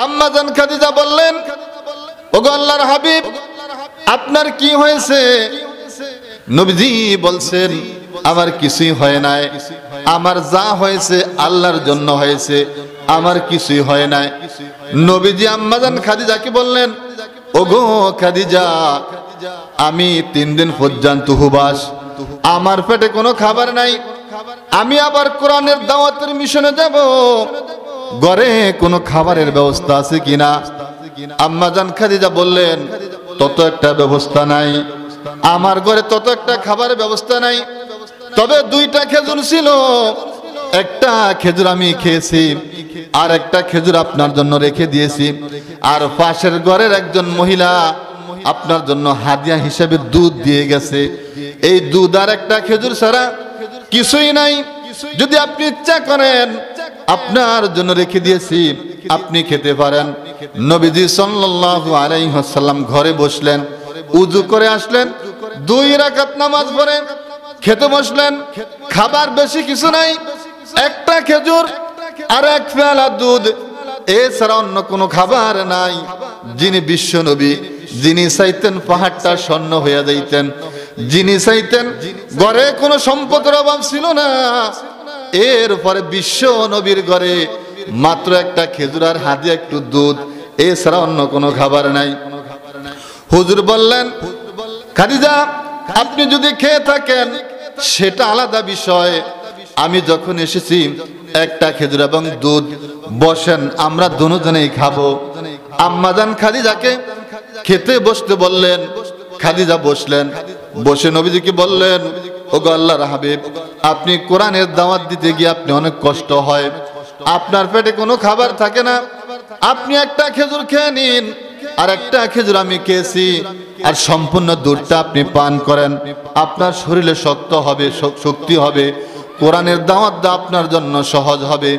আম্মা জান খাদিজা বললেন, ওগো আল্লাহর হাবিব, আপনার কি হয়েছে? নবীজি বলছেন, আমার কিছুই হয় নাই, আমার যা হয়েছে আল্লাহর জন্য হয়েছে, আমার কিছুই হয় নাই। নবীজি আম্মা জান খাদিজাকে বললেন, ওগো খাদিজা, আমি 3 দিন পর্যন্ত উপবাস, আমার পেটে কোনো খাবার নাই, আমি আবার কোরআনের দাওয়াতের মিশনে যাব, ঘরে কোনো খাবারের ব্যবস্থা আছে কিনা? আম্মা জান খাদিজা বললেন, তত একটা ব্যবস্থা নাই, আমার ঘরে তত একটা খাবারের ব্যবস্থা নাই, তবে 2টা খেজুর ছিল, একটা খেজুর আমি খেয়েছি, আর একটা খেজুর আপনার জন্য রেখে দিয়েছি, আর পাশের ঘরের একজন মহিলা আপনার জন্য হাদিয়া হিসেবে দুধ দিয়ে গেছে, এই দুধ আর একটা খেজুর ছাড়া কিছুই নাই, যদি আপনি ইচ্ছা করেন আপনার জন্য রেখে দিয়েছি, আপনি খেতে পারেন। নবীজি সাল্লাল্লাহু আলাইহি ওয়াসাল্লাম ঘরে বসলেন, উযু করে আসলেন, 2 রাকাত নামাজ পড়ে খেতে বসলেন। খাবার বেশি কিছু নাই, একটা খেজুর আর 1 পেয়ালা দুধ, এছাড়া অন্য কোনো খাবার নাই। যিনি বিশ্ব নবী, যিনি চাইতেন পাহাড়টা স্বর্ণ হয়ে যাইতেন, যিনি চাইতেন ঘরে কোনো সম্পদের অভাব ছিল না, এরপরে বিশ্ব নবীর ঘরে মাত্র একটা খেজুর আর হাদিয়া একটু দুধ, এছাড়া অন্য কোনো খাবার নাই। হুজুর বললেন, খাদিজা, আপনি যদি খেয়ে থাকেন সেটা আলাদা বিষয়, আমি যখন এসেছি একটা খেজুর এবং দুধ, বসেন, আমরা দুজনেই খাবো। আম্মা জান খাদিজাকে খেতে বসতে বললেন, খাদিজা বসলেন, বসে নবীজিকে বললেন, ওগো আল্লাহর হাবিব, আপনি কোরআনের দাওয়াত দিতে গিয়ে আপনি অনেক কষ্ট হয়, আপনার পেটে কোনো খাবার থাকে না, আপনি একটা খেজুর খেয়ে নিন, আর একটা খেজুর আমি খেয়েছি, আর সম্পূর্ণ দুধটা আপনি পান করেন, আপনার শরীরে শক্ত হবে, শক্তি হবে, কোরআনের দাওয়াত দেওয়া আপনার জন্য সহজ হবে।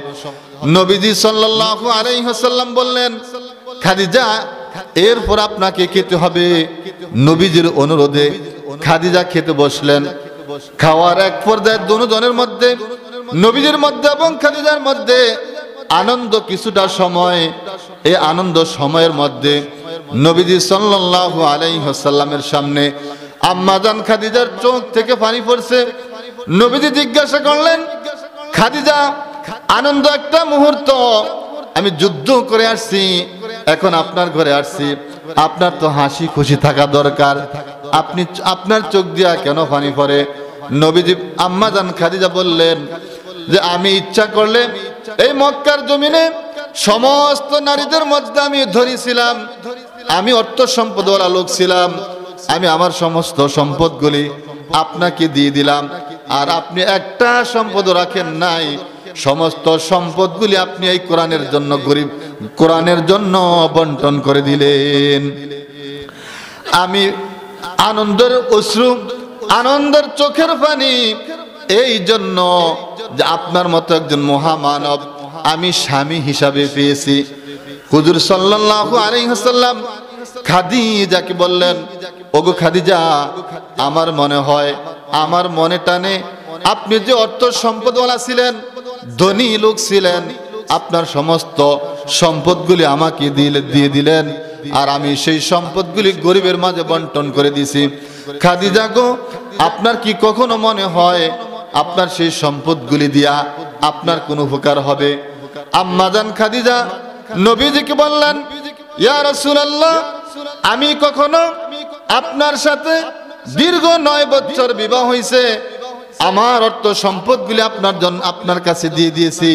নবীজি সাল্লাল্লাহু আলাইহি ওয়াসাল্লাম বললেন, খাদিজা, এরপর আপনাকে খেতে হবে। নবীজির অনুরোধে খাদিজা খেতে বসলেন। খাওয়ার এক পর্যায়ে দুজনের মধ্যে, নবীজির মধ্যে এবং খাদিজার মধ্যে আনন্দ কিছুটা সময়, এই আনন্দ সময়ের মধ্যে নবীজি সাল্লাল্লাহু আলাইহি ওয়াসাল্লামের সামনে আম্মা জান খাদিজার চোখ থেকে পানি পড়ছে। নবীজি জিজ্ঞাসা করলেন, খাদিজা, আনন্দ একটা মুহূর্ত, আমি যুদ্ধ করে আসছি, এখন আপনার ঘরে আসছি, আপনার তো হাসি খুশি থাকা দরকার, আপনি আপনার চোখ দিয়া কেন পানি পড়ে? নবীজি আম্মা জান খাদিজা বললেন যে, আমি ইচ্ছা করলে এই মক্কার জমিনে সমস্ত নারীদের মধ্যে আমি ধরেছিলাম, আমি অর্থ সম্পদওয়ালা লোক ছিলাম, আমি আমার সমস্ত সম্পদগুলি আপনাকে দিয়ে দিলাম, আর আপনি একটা সম্পদ রাখেন নাই, সমস্ত সম্পদগুলি আপনি এই কোরআনের জন্য, গরিব কোরআনের জন্য বন্টন করে দিলেন। আমি আনন্দের অশ্রু, আনন্দের চোখের পানি, এই জন্য যে আপনার মতো একজন মহামানব আমি স্বামী হিসাবে পেয়েছি। হুজুর সাল্লাল্লাহু আলাইহি ওয়াসাল্লাম খাদিজাকে বললেন, ওগো খাদিজা, আমার মনে হয়, আমার মনে টানে, আপনি যে অর্থ সম্পদওয়ালা ছিলেন, ধনী লোক ছিলেন, আপনার সমস্ত সম্পদগুলি আমাকে দিয়ে দিলেন, আর আমি সেই সম্পদগুলি গরিবের মাঝে বন্টন করে দিয়েছি। খাদিজা গো, আপনার কি কখনো মনে হয় আপনার সেই সম্পদগুলি দিয়া আপনার কোনো উপকার হবে? আম্মা জান খাদিজা নবীজিকে বললেন, ইয়া রাসূলুল্লাহ, আমি কখনো আপনার সাথে দীর্ঘ 9 বছর বিবাহ হয়েছে, আমার অর্থ সম্পদগুলি আপনার জন্য আপনার কাছে দিয়ে দিয়েছি,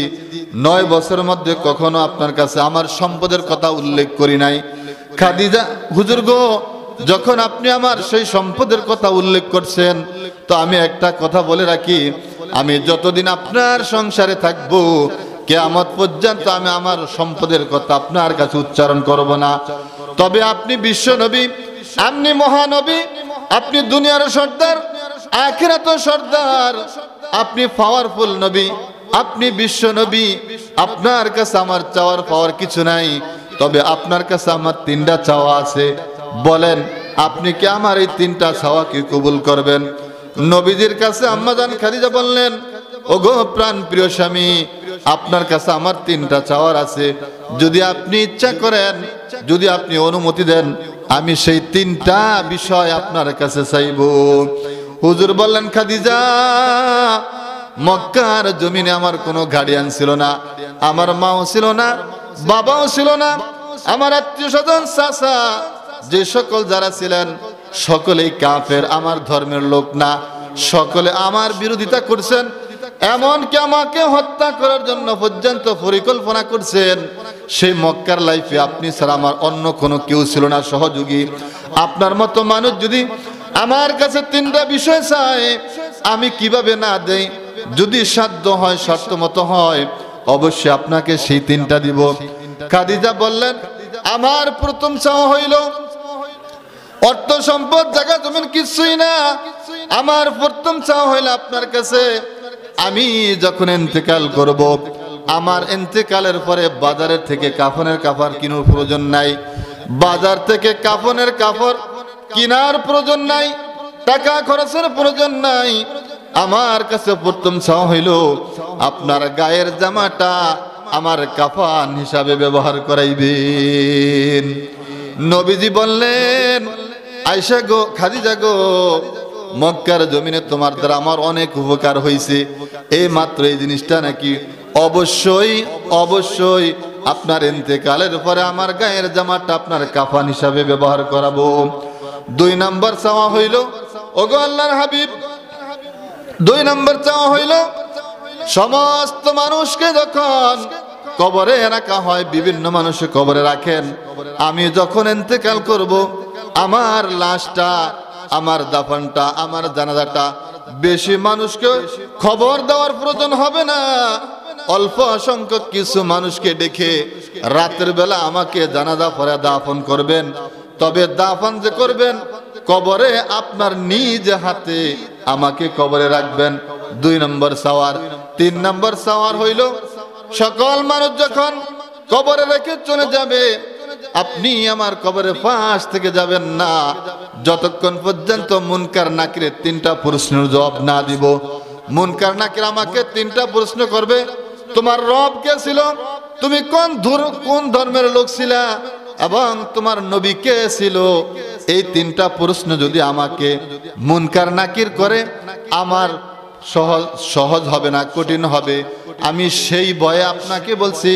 9 বছরের মধ্যে কখনো আপনার কাছে আমার সম্পদের কথা উল্লেখ করি নাই। খাদিজা, হুজুর গো, যখন আপনি আমার সেই সম্পদের কথা উল্লেখ করছেন, তো আমি একটা কথা বলে রাখি, আমি যতদিন আপনার সংসারে থাকবো, কিয়ামত পর্যন্ত আমি আমার সম্পদের কথা আপনার কাছে উচ্চারণ করব না। তবে আপনি বিশ্ব নবী, আপনি মহানবী, আপনি দুনিয়ার সর্দার, আখিরাতের সর্দার, আপনি পাওয়ারফুল নবী, আপনি বিশ্ব নবী, আপনার কাছে আমার চাওয়ার পাওয়ার কিছু নাই, তবে আপনার কাছে আমার 3টা চাওয়া আছে, বলেন আপনি কি আমার এই 3টা চাওয়া কি কবুল করবেন? নবীজির কাছে আম্মা জান খাদিজা বললেন, ওগো প্রাণ প্রিয় স্বামী, আপনার কাছে আমার তিনটা চাওয়ার আছে, যদি আপনি ইচ্ছা করেন, যদি আপনি অনুমতি দেন, আমি সেই তিনটা বিষয় আপনার কাছে চাইব। হুজুর বললেন, খাদিজা, মক্কার জমিনে আমার কোনো গার্ডিয়ান ছিল না, আমার মাও ছিল না, বাবাও ছিল না, আমার আত্মীয় স্বজন চাচা যে সকল যারা ছিলেন সকলেই কাফের, আমার ধর্মের লোক না, সকলে আমার বিরোধিতা করছেন, এমনকি আমাকে হত্যা করার জন্য পর্যন্ত পরিকল্পনা করছেন। সেই মক্কার লাইফে আপনি ছাড়া আমার অন্য কোনো কেউ ছিল না সহযোগী। আপনার মতো মানুষ যদি আমার কাছে তিনটা বিষয় চায়, আমি কিভাবে না দেই? যদি সাধ্য হয়, শর্ত মতো হয়, অবশ্যই আপনাকে সেই তিনটা দিব। খাদিজা বললেন, আমার প্রথম চাওয়া হইল অর্থ সম্পদ জায়গা জমিন কিছুই না, আমার প্রথম চাওয়া হইল আপনার কাছে, আমি যখন ইন্তেকাল করব, আমার ইন্তেকালের পরে বাজারের থেকে কাফনের কাপড় কেনার প্রয়োজন নাই, বাজার থেকে কাফনের কাপড় কেনার প্রয়োজন নাই, টাকা খরচের প্রয়োজন নাই। আমার কাছে প্রথম চাওয়া হইল আপনার গায়ের জামাটা আমার কাফন হিসাবে ব্যবহার করাইবেন। নবীজি বললেন, আয়েশা গো, খাদিজা গো, মক্কার জমিনে তোমার দ্বারা আমার অনেক উপকার হয়েছে, এই মাত্র এই জিনিসটা নাকি অবশ্যই অবশ্যই আপনার ইন্তেকালের পরে আমার গায়ের জামাটা আপনার কাফন হিসাবে ব্যবহার করাবো। 2 নম্বর চাওয়া হইল, ওগো আল্লাহর হাবিব, 2 নম্বর চাওয়া হইল সমস্ত মানুষকে যখন কবরে রাখা হয়, বিভিন্ন মানুষকে কবরে রাখেন, আমি যখন ইন্তেকাল করব, আমার লাশটা, আমার দাফনটা, আমার জানাজাটা বেশি মানুষকে খবর দেওয়ার প্রয়োজন হবে না, অল্প সংখ্যক কিছু মানুষকে ডেকে রাতের বেলা আমাকে জানাজা পড়ে দাফন করবেন। তবে দাফন যে করবেন, কবরে আপনার নিজ হাতে আমাকে কবরে রাখবেন। 2 নম্বর সাওয়ার। 3 নম্বর সাওয়ার হইল, সকল মানুষ যখন কবরে রেখে চলে যাবে, আপনি আমার কবরের পাশ থেকে যাবেন না যতক্ষণ পর্যন্ত মুনকার নাকিরের 3টা প্রশ্নের জবাব না দিব। মুনকার নাকির আমাকে 3টা প্রশ্ন করবে, তোমার রব কে ছিল, তুমি কোন ধর্মের লোক ছিলা, এবং তোমার নবী কে ছিল। এই 3টা প্রশ্ন যদি আমাকে মুনকার নাকির করে, আমার সহজ হবে না, কঠিন হবে। আমি সেই ভয়ে আপনাকে বলছি,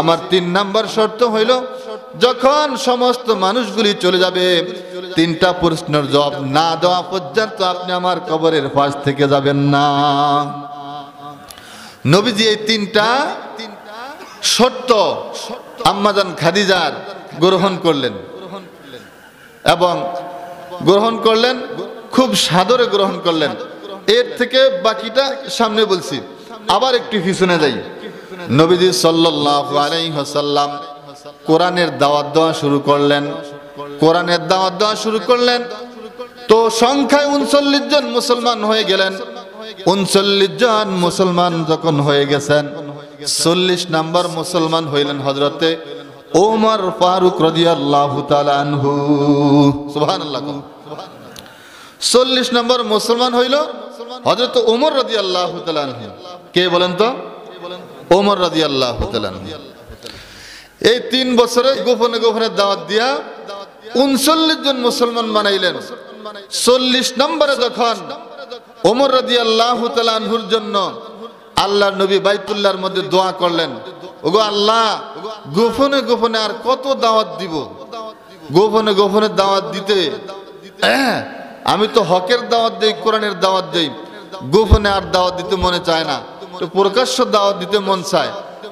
আমার 3 নম্বর শর্ত হইল, যখন সমস্ত মানুষগুলি চলে যাবে, 3টা প্রশ্নের জবাব না দেওয়া পর্যন্ত আপনি আমার কবরের পাশ থেকে যাবেন না। নবীজি এই 3টা শর্ত আম্মাজান খাদিজার গ্রহণ করলেন, এবং গ্রহণ করলেন খুব সাদরে গ্রহণ করলেন। এর থেকে বাকিটা সামনে বলছি, আবার একটু পিছনে যাই। নবীজি সাল্লাল্লাহু আলাইহি ওয়াসাল্লাম কোরআনের দাওয়াত দেওয়া শুরু করলেন, কোরআনের দাওয়াত দেওয়া শুরু করলেন। তো সংখ্যায় 39 জন মুসলমান হয়ে গেলেন। 39 জন মুসলমান যখন হয়ে গেছেন, 40 নম্বর মুসলমান হইলেন হযরতে ওমর ফারুক রাদিয়াল্লাহু তাআলা আনহু। সুবহানাল্লাহ। 40 নম্বর মুসলমান হইল হযরত ওমর রাদিয়াল্লাহু তাআলা আনহু। কে বলেন তো? ওমর রাদিয়াল্লাহু তাআলা আনহু। এই 3 বছরে গোপনে গোপনে দাওয়াত দিয়া 39 জন মুসলমান বানাইলেন। 40 নম্বরে যখন ওমর রাদিয়াল্লাহু তাআলা আনহুর জন্য আল্লাহর নবী বাইতুল্লাহর মধ্যে দোয়া করলেন, ওগো আল্লাহ, গোপনে গোপনে আর কত দাওয়াত দিব? গোপনে গোপনে দাওয়াত দিতে, আমি তো হকের দাওয়াত দেই, কোরআনের দাওয়াত দেই, গোপনে আর দাওয়াত দিতে মনে চায় না, তো প্রকাশ্য দাওয়াত দিতে মন চায়।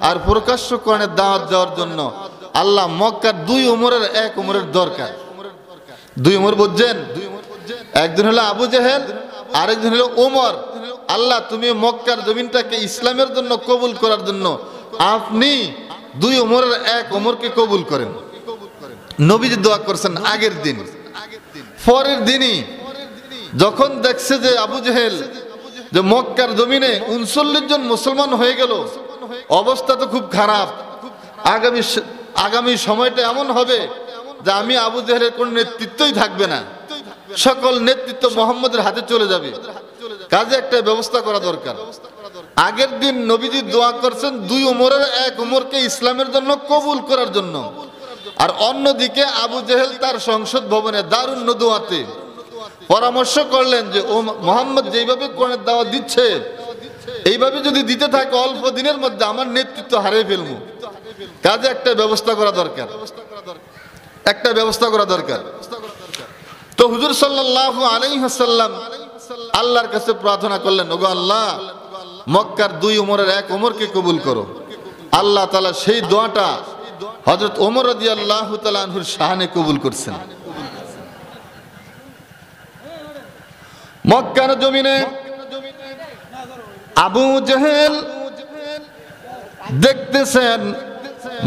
আর প্রকাশ্য কোরআনের দাওয়াত দেওয়ার জন্য আল্লাহ মক্কার 2 ওমরের 1 ওমরের দরকার। 2 ওমর বুঝছেন? একজন হলো আবু জেহেল, আরেকজন হলো ওমর। আল্লাহ, তুমি মক্কার জমিনটাকে ইসলামের জন্য কবুল করার জন্য আপনি 2 ওমরের 1 ওমরকে কবুল করেন। নবীজি দোয়া করছেন আগের দিন। পরের দিনই যখন দেখছে যে আবু জেহেল যে মক্কার জমিনে 39 জন মুসলমান হয়ে গেল, অবস্থা তো খুব খারাপ, আগামী সময়টা এমন হবে যে আমি আবু জেহেলের কোন নেতৃত্বই থাকবে না, সকল নেতৃত্ব মুহাম্মদের হাতে চলে যাবে। কাজে একটা ব্যবস্থা করা দরকার। আগের দিন নবীজি দোয়া করছেন 2 ওমরের 1 ওমরকে ইসলামের জন্য কবুল করার জন্য, আর অন্যদিকে আবু জেহেল তার সংসদ ভবনে দারুন নদওয়াতে পরামর্শ করলেন যে ও মুহাম্মদ যেইভাবে কোরআনের দাওয়াত দিচ্ছে এইভাবে যদি দিতে থাকে অল্প দিনের মধ্যে আমার নেতৃত্ব হারিয়ে ফেলবো, কাজে একটা ব্যবস্থা করা দরকার, একটা ব্যবস্থা করা দরকার। তো হুজুর সাল্লাল্লাহু আলাইহি ওয়াসাল্লাম আল্লাহর কাছে প্রার্থনা করলেন, ওগো আল্লাহ, মক্কার 2 ওমরের 1 ওমরকে কবুল করো। আল্লাহ তাআলা সেই দোয়াটা হযরত ওমর রাদিয়াল্লাহু তাআলা আনহুর শানে কবুল করছেন। মক্কার জমিনে আবু জেহেল দেখতেছেন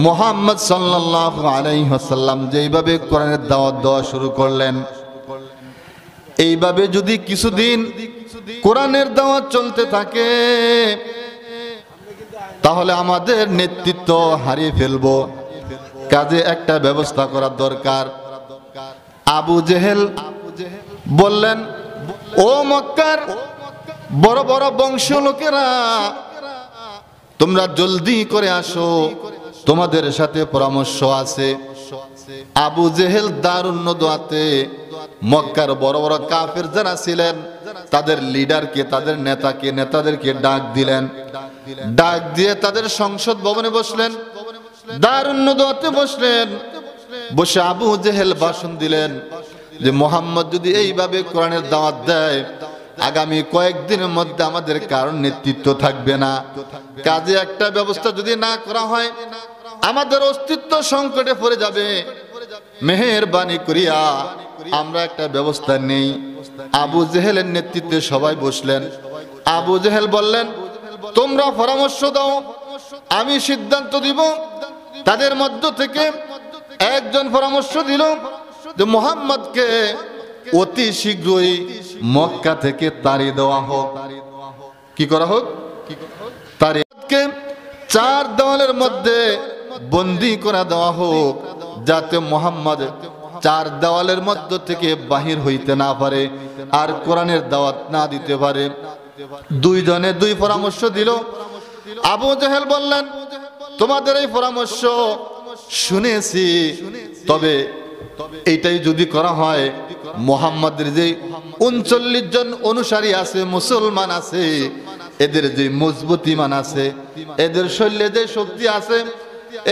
মুহাম্মদ সাল্লাল্লাহু আলাইহি ওয়াসাল্লাম যেইভাবে কোরআনের দাওয়াত দেওয়া শুরু করলেন, এইভাবে যদি কিছুদিন কোরআনের দাওয়াত চলতে থাকে তাহলে আমাদের নেতৃত্ব হারিয়ে ফেলবো, কাজে একটা ব্যবস্থা করা দরকার। আবু জেহেল বললেন, ও মক্কার বড় বড় বংশ লোকেরা, তোমরা জলদি করে আসো, তোমাদের সাথে পরামর্শ আছে। আবু জেহেল দারুন নদওয়াতে মক্কার বড় বড় কাফের যারা ছিলেন তাদের লিডারকে, তাদের নেতাদেরকে ডাক দিলেন। ডাক দিয়ে তাদের সংসদ ভবনে বসলেন, দারুন নদওয়াতে বসলেন। বসে আবু জেহেল ভাষণ দিলেন যে মুহাম্মদ যদি এইভাবে কোরআনের দাওয়াত দেয় আগামী কয়েকদিনের মধ্যে আমাদের কারণ নেতৃত্ব থাকবে না, কাজে একটা ব্যবস্থা যদি না করা হয় আমাদের অস্তিত্ব সংকটে পড়ে যাবে, মেহেরবানি করিয়া আমরা একটা ব্যবস্থা নেই। আবু জেহেলের নেতৃত্বে সবাই বসলেন। আবু জেহেল বললেন, তোমরা পরামর্শ দাও, আমি সিদ্ধান্ত দিব। তাদের মধ্য থেকে একজন পরামর্শ দিল যে মুহাম্মদকে অতি শীঘ্রই মক্কা থেকে তাড়িয়ে দেওয়া হোক। কি করা হোক? তারিখকে 4 দেওয়ালের মধ্যে বন্দী করে দেওয়া হোক, যাতে মুহাম্মদ 4 দেওয়ালের মধ্য থেকে বাহির হইতে না পারে আর কোরআনের দাওয়াত না দিতে পারে। 2 জনে 2 পরামর্শ দিল। আবু জেহেল বললেন, তোমাদের এই পরামর্শ শুনেছি, তবে এইটাই যদি করা হয় মুহাম্মাদের যে 39 জন অনুসারী আছে, মুসলমান আছে, এদের যে মজবুত ঈমান আছে, এদের শরীরে যে শক্তি আছে,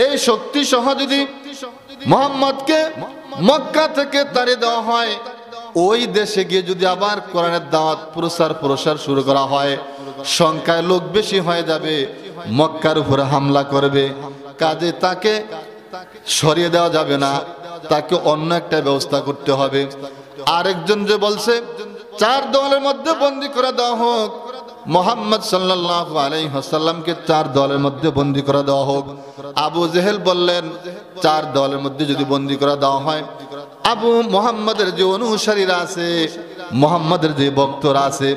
এই শক্তি সহ যদি মুহাম্মদকে মক্কা থেকে তাড়িয়ে দেওয়া হয়, ওই দেশে গিয়ে যদি আবার কোরআনের দাওয়াত প্রসার শুরু করা হয়, সংখ্যায় লোক বেশি হয়ে যাবে, মক্কার উপরে হামলা করবে, কাজে তাকে সরিয়ে দেওয়া যাবে না, তাকে অন্য একটা ব্যবস্থা করতে হবে। আরেকজন যে বলছে 4 দেওয়ালের মধ্যে বন্দী করে দেওয়া হোক, মুহাম্মদ সাল্লাল্লাহু আলাইহি ওয়াসাল্লামকে 4 দেওয়ালের মধ্যে বন্দী করে দেওয়া হোক। আবু জেহেল বললেন, 4 দেওয়ালের মধ্যে যদি বন্দী করে দেওয়া হয়, আবু মুহাম্মাদের যে অনুসারীরা আছে, মুহাম্মাদের যে ভক্তরা আছে,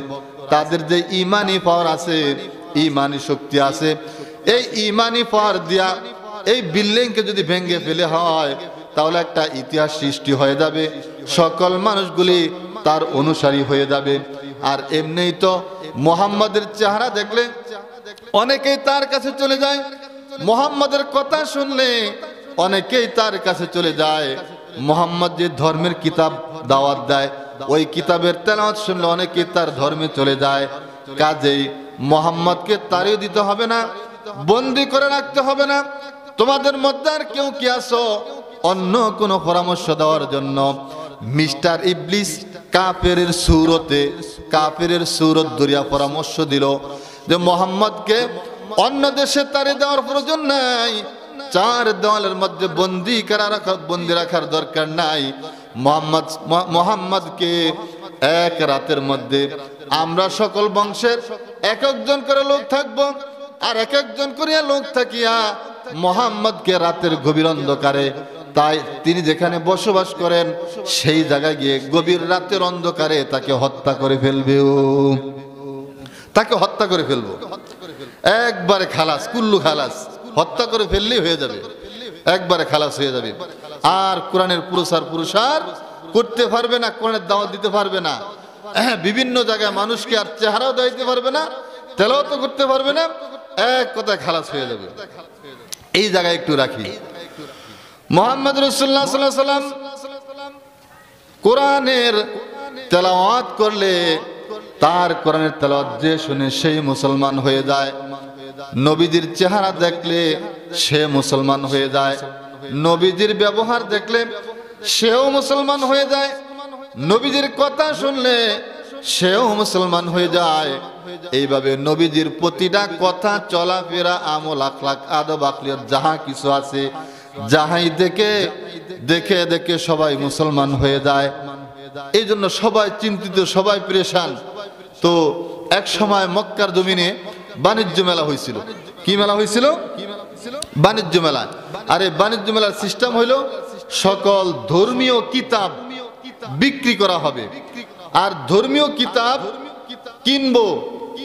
তাদের যে ঈমানি পাওয়ার আছে, ঈমানি শক্তি আছে, এই ঈমানি পাওয়ার দিয়া এই বিল্ডিংকে যদি ভেঙে ফেলে হয় তাহলে একটা ইতিহাস সৃষ্টি হয়ে যাবে, সকল মানুষগুলি তার অনুসারী হয়ে যাবে। আর এমনিই তো মুহাম্মাদের চেহারা দেখলে অনেকেই তার কাছে চলে যায়, মুহাম্মাদের কথা শুনলে অনেকেই তার কাছে চলে যায়। মুহাম্মদ যে ধর্মের কিতাব দাওয়াত দেয়, ওই কিতাবের তেলাওয়াত শুনলে অনেকেই তার ধর্মে চলে যায়। কাজেই মুহাম্মদকে তাড়িয়ে দিতে হবে না, বন্দী করে রাখতে হবে না। তোমাদের মধ্যে আর কেউ কি আছো অন্য কোনো পরামর্শ দেওয়ার জন্য? মিস্টার ইবলিস কাফেরের সুরত ধরিয়া পরামর্শ দিল যে মুহাম্মদকে অন্য দেশে তাড়িয়ে দেওয়ার প্রয়োজন নাই, 4 দেওয়ালের মধ্যে বন্দী রাখার দরকার নাই। মুহাম্মদকে 1 রাতের মধ্যে আমরা সকল বংশের 1-1 করে লোক থাকবো, আর 1-1 করিয়া লোক থাকিয়া মুহাম্মদকে রাতের গভীর অন্ধকারে, তাই তিনি যেখানে বসবাস করেন সেই জায়গায় গিয়ে গভীর রাতের অন্ধকারে তাকে হত্যা করে ফেলবো, একবারে খালাস, কুল্লু খালাস, হত্যা করে ফেললেই হয়ে যাবে, একবারে খালাস হয়ে যাবে। আর কোরআনের প্রসার করতে পারবে না, কোরআনের দাওয়াত দিতে পারবে না, বিভিন্ন জায়গায় মানুষকে আর চেহারাও দিতে পারবে না, তেলাওয়াত করতে পারবে না, এক কথা খালাস হয়ে যাবে। এই জায়গায় একটু রাখি, মুহাম্মদ রাসূলুল্লাহ সাল্লাল্লাহু আলাইহি ওয়াসাল্লাম কোরআনের তেলাওয়াত করলে তার কোরআনের তেলাওয়াত যে শুনে সেই মুসলমান হয়ে যায়। নবীজির চেহারা দেখলে সে মুসলমান হয়ে যায়, নবীজির ব্যবহার দেখলে সেও মুসলমান হয়ে যায়, নবীজির কথা শুনলে সেও মুসলমান হয়ে যায়। এইভাবে নবীজির প্রতিটা কথা, চলাফেরা, আমল, আখলাক, আদব, আখলিয়ত যাহা কিছু আছে, যাহাই দেখে দেখে দেখে সবাই মুসলমান হয়ে যায়। এই জন্য সবাই চিন্তিত, সবাই পরেশান। তো এক সময় মক্কার জমিনে বাণিজ্য মেলা হয়েছিল। কি মেলা হয়েছিল? বাণিজ্য মেলা। আর এই বাণিজ্য মেলার সিস্টেম হইল সকল ধর্মীয় কিতাব বিক্রি করা হবে। আর ধর্মীয় কিতাব কিনবো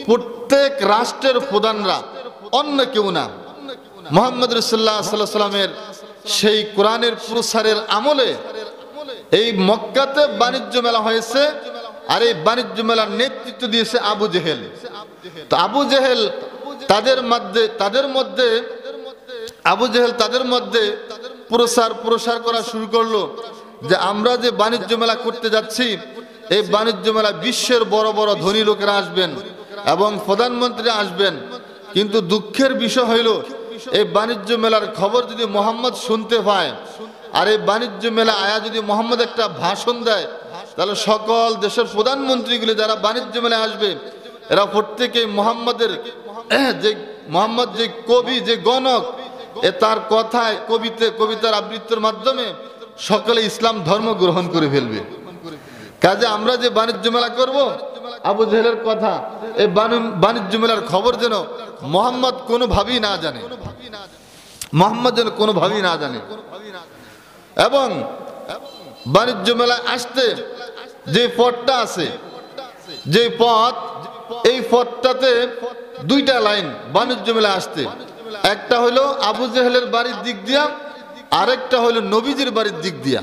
প্রত্যেক রাষ্ট্রের প্রধানরা, অন্য কেউ না। মুহাম্মদ রাসূলুল্লাহ সাল্লাল্লাহু আলাইহি ওয়াসাল্লামের সেই কোরআনের প্রসারের আমলে এই মক্কাতে বাণিজ্য মেলা হয়েছে। আর এই বাণিজ্য মেলার নেতৃত্ব দিয়েছে আবু জেহেল। তো আবু জেহেল তাদের মধ্যে প্রসার করা শুরু করলো যে আমরা যে বাণিজ্য মেলা করতে যাচ্ছি, এই বাণিজ্য মেলা বিশ্বের বড় বড় ধনী লোকেরা আসবেন এবং প্রধানমন্ত্রী আসবেন। কিন্তু দুঃখের বিষয় হইল এই বাণিজ্য মেলার খবর যদি মোহাম্মদ শুনতে পায়, আর এই বাণিজ্য মেলা আয়া যদি মোহাম্মদ একটা ভাষণ দেয়, তাহলে সকল দেশের প্রধানমন্ত্রীগুলি যারা বাণিজ্য মেলায় আসবে, এরা প্রত্যেকে মোহাম্মদ যে কবি, যে গণক, তার কথায়, কবিতার আবৃত্তির মাধ্যমে সকলে ইসলাম ধর্ম গ্রহণ করে ফেলবে। কাজে আমরা যে বাণিজ্য মেলা করব, আবু জেহেলের কথা, এই বাণিজ্য মেলার খবর যেন মোহাম্মদ কোনোভাবেই না জানে, এবং বাণিজ্য মেলায় আসতে যে পথটা আছে, যে পথ, এই পথটাতে দুইটা লাইন বাণিজ্য মেলায় আসতে। একটা হলো আবু জেহেলের বাড়ির দিক দিয়া, আরেকটা হলো নবীজির বাড়ির দিক দিয়া।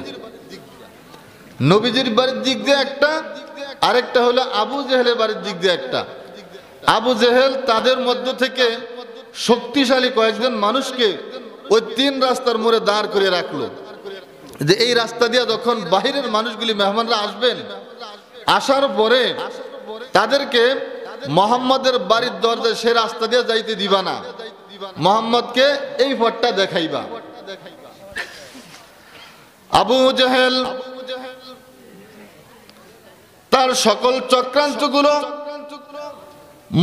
নবীজির বাড়ির দিক দিয়ে একটা, আরেকটা হলো আবু জেহেলের বাড়ির দিক দিয়ে একটা। আবু জেহেল তাদের মধ্য থেকে শক্তিশালী কয়েকজন মানুষকে ওই তিন রাস্তার মোড়ে দাঁড় করে রাখলো, যে এই রাস্তা দিয়ে যখন বাহিরের মানুষগুলি, মেহমানরা আসবেন, আসার পরে তাদেরকে মোহাম্মদের বাড়ির দরজায় সে রাস্তা দিয়ে যাইতে দিবা না, মোহাম্মদকে এই পথটা দেখাইবা। আবু জেহেল তার সকল চক্রান্তগুলো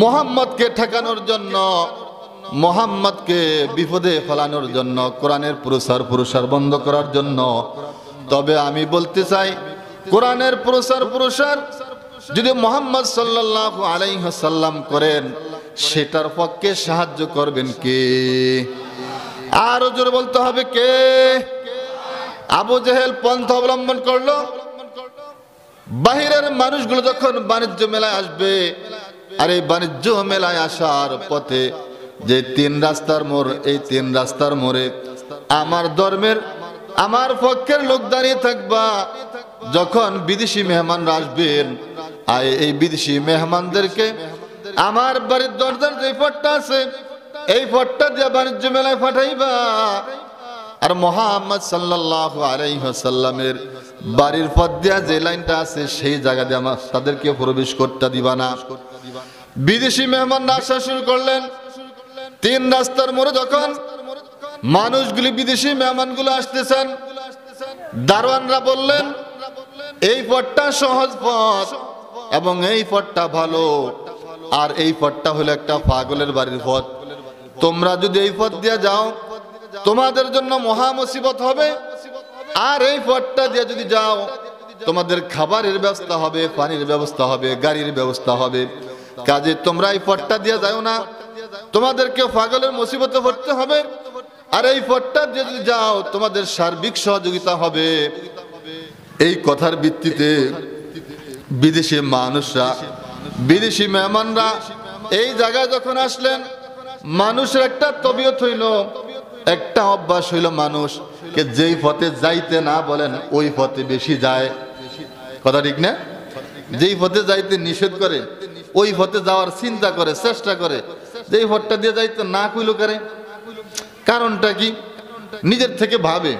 মোহাম্মদকে ঠেকানোর জন্য, মোহাম্মদকে বিপদে ফেলানোর জন্য, কোরআনের প্রসার বন্ধ করার জন্য। তবে আমি বলতে চাই, কোরআনের প্রসার যদি মুহাম্মদ সাল্লাল্লাহু আলাইহি ওয়াসাল্লাম করেন, সেটার পক্ষে সাহায্য করবেন কে? আরো জোরে বলতে হবে কে? আবু জেহেল পন্থা অবলম্বন করলো, বাহিরের মানুষগুলো যখন বাণিজ্য মেলায় আসবে, আর এই বাণিজ্য মেলায় আসার পথে যে তিন রাস্তার মোড়, এই তিন রাস্তার মোড়ে আমার ধর্মের, আমার পক্ষের লোক দাঁড়িয়ে থাকবা। যখন বিদেশি মেহমানরা আসবেন, আর এই বিদেশি মেহমানদেরকে আমার বাড়ির দরজার যে পথটা আছে, এই পথটা দিয়ে বাণিজ্য মেলায় পাঠাইবা। আর মুহাম্মদ সাল্লাল্লাহু আলাইহি ওয়াসাল্লামের বাড়ির পথ দিয়া যে লাইনটা আছে, সেই জায়গা দিয়ে আমার তাদেরকে প্রবেশ করতে দিবা না। বিদেশি মেহমানরা আসা শুরু করলেন। তিন রাস্তার মোড়ে যখন মানুষগুলি, বিদেশি মেহমানগুলো আসতেছেন, দারোয়ানরা বললেন এই পথটা সহজ পথ এবং এই পথটা ভালো, আর এই পথটা হলো একটা পাগলের বাড়ির পথ। তোমরা যদি এই পথ দিয়ে যাও, তোমাদের জন্য মহা মুসিবত হবে। আর এই পথটা দিয়ে যদি যাও, তোমাদের খাবারের ব্যবস্থা হবে, পানির ব্যবস্থা হবে, গাড়ির ব্যবস্থা হবে। কাজে তোমরা এই পথটা দিয়ে যাও না, তোমাদেরকে পাগলের মুসিবতে পড়তে হবে। আর এই পথটা দিয়ে যদি যাও, তোমাদের সার্বিক সহযোগিতা হবে। এই কথার ভিত্তিতে বিদেশি মানুষরা, বিদেশি মেহমানরা এই জায়গায় যখন আসলেন, মানুষের একটা তবিয়ত হইল, একটা অভ্যাস হইল, মানুষকে যেই পথে যাইতে না বলেন ওই পথে বেশি যায়। কথা ঠিক না? যেই পথে যাইতে নিষেধ করে ওই পথে যাওয়ার চিন্তা করে, চেষ্টা করে যে এই পথটা দিয়ে যাইতে না কইলো করে। কারণটা কি? নিজের থেকে ভাবে।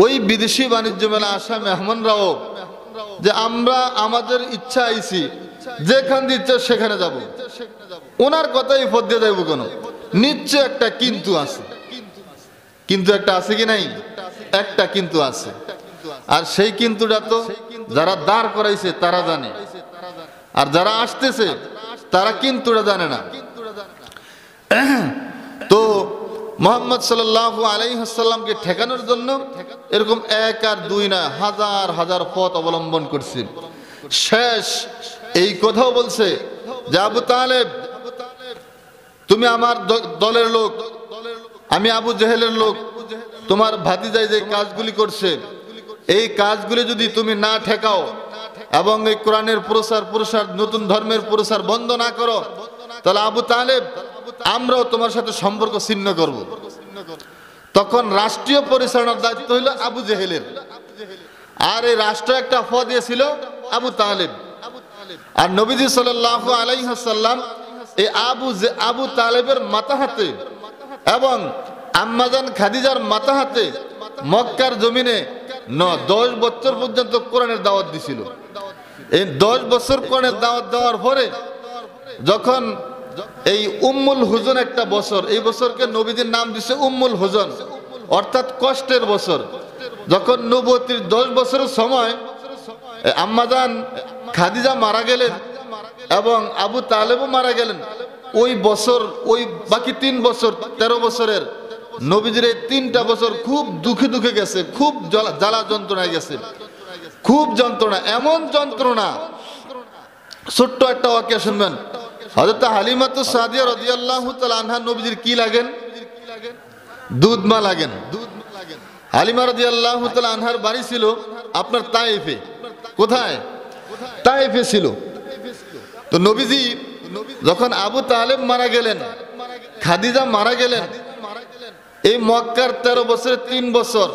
ওই বিদেশি বাণিজ্য মেলা আসা মেহমানরাও যে আমরা আমাদের ইচ্ছা আইছি, যেখান দিয়ে ইচ্ছা সেখানে যাব, ওনার কথা এই পথ দিয়ে যাইব কেন? নিশ্চয় একটা কিন্তু আছে। কিন্তু একটা আছে কি নাই? একটা কিন্তু আছে। আর সেই কিন্তুটা তো যারা দাঁড় করাইছে তারা জানে, আর যারা আসতেছে তারা কিন্তুটা জানে না। তো মুহাম্মদ সাল্লাল্লাহু আলাইহি ওয়াসাল্লামকে ঠেকানোর জন্য এরকম এক আর দুই না, হাজার হাজার পথ অবলম্বন করছে। শেষ এই কথাও বলছে যে আবু তালেব, তুমি আমার দলের লোক, আমি আবু জেহেলের লোক। তোমার ভাতিজাই যে কাজগুলি করছে, এই কাজগুলি যদি তুমি না ঠেকাও এবং এই কোরআনের প্রসার, নতুন ধর্মের প্রসার বন্ধ না করো, তাহলে আবু তালেব, আমরাও তোমার সাথে সম্পর্ক ছিন্ন করব। তখন রাষ্ট্রীয় পরিচালনার দায়িত্ব হইল আবু জেহেলের, আর এই রাষ্ট্র একটা পদ দিয়েছিল আবু তালেব। আর নবীজি সাল্লাল্লাহু আলাইহি ওয়াসাল্লাম এই আবু তালেবের মাথা হাতে এবং আম্মাজান খাদিজার মাথা হাতে মক্কার জমিনে 10 বছর পর্যন্ত কোরআনের দাওয়াত দিছিল। এই 10 বছর কোরআনের দাওয়াত দেওয়ার পরে যখন এই উম্মুল হুজন একটা বছর, এই বছরকে নবীজির নাম দিছে উম্মুল হুজন, অর্থাৎ কষ্টের বছর। যখন নবুয়তির 10 বছরের সময় আম্মাজান খাদিজা মারা গেলেন এবং আবু তালেবও মারা গেলেন, ওই বছর, ওই বাকি 3 বছর, 13 বছরের নবীজির এই 3টা বছর খুব দুঃখে দুঃখে গেছে, খুব জ্বালা যন্ত্রণায় গেছে, খুব যন্ত্রণা। এমন যন্ত্রণা, ছোট্ট একটা ওয়াকিয়া শুনবেন। হযরত হালিমাতু সাদিয়া রাদিয়াল্লাহু তাআলা আনহা নবীজির কি লাগেন? দুধ মা লাগেন। হালিমা রাদিয়াল্লাহু তাআলা আনহার বাড়ি ছিল আপনার তায়েফে। কোথায়? তায়েফে ছিল। তো নবীজি যখন আবু তালেব মারা গেলেন, খাদিজা মারা গেলেন, এই মক্কার 13 বছরে 3 বছর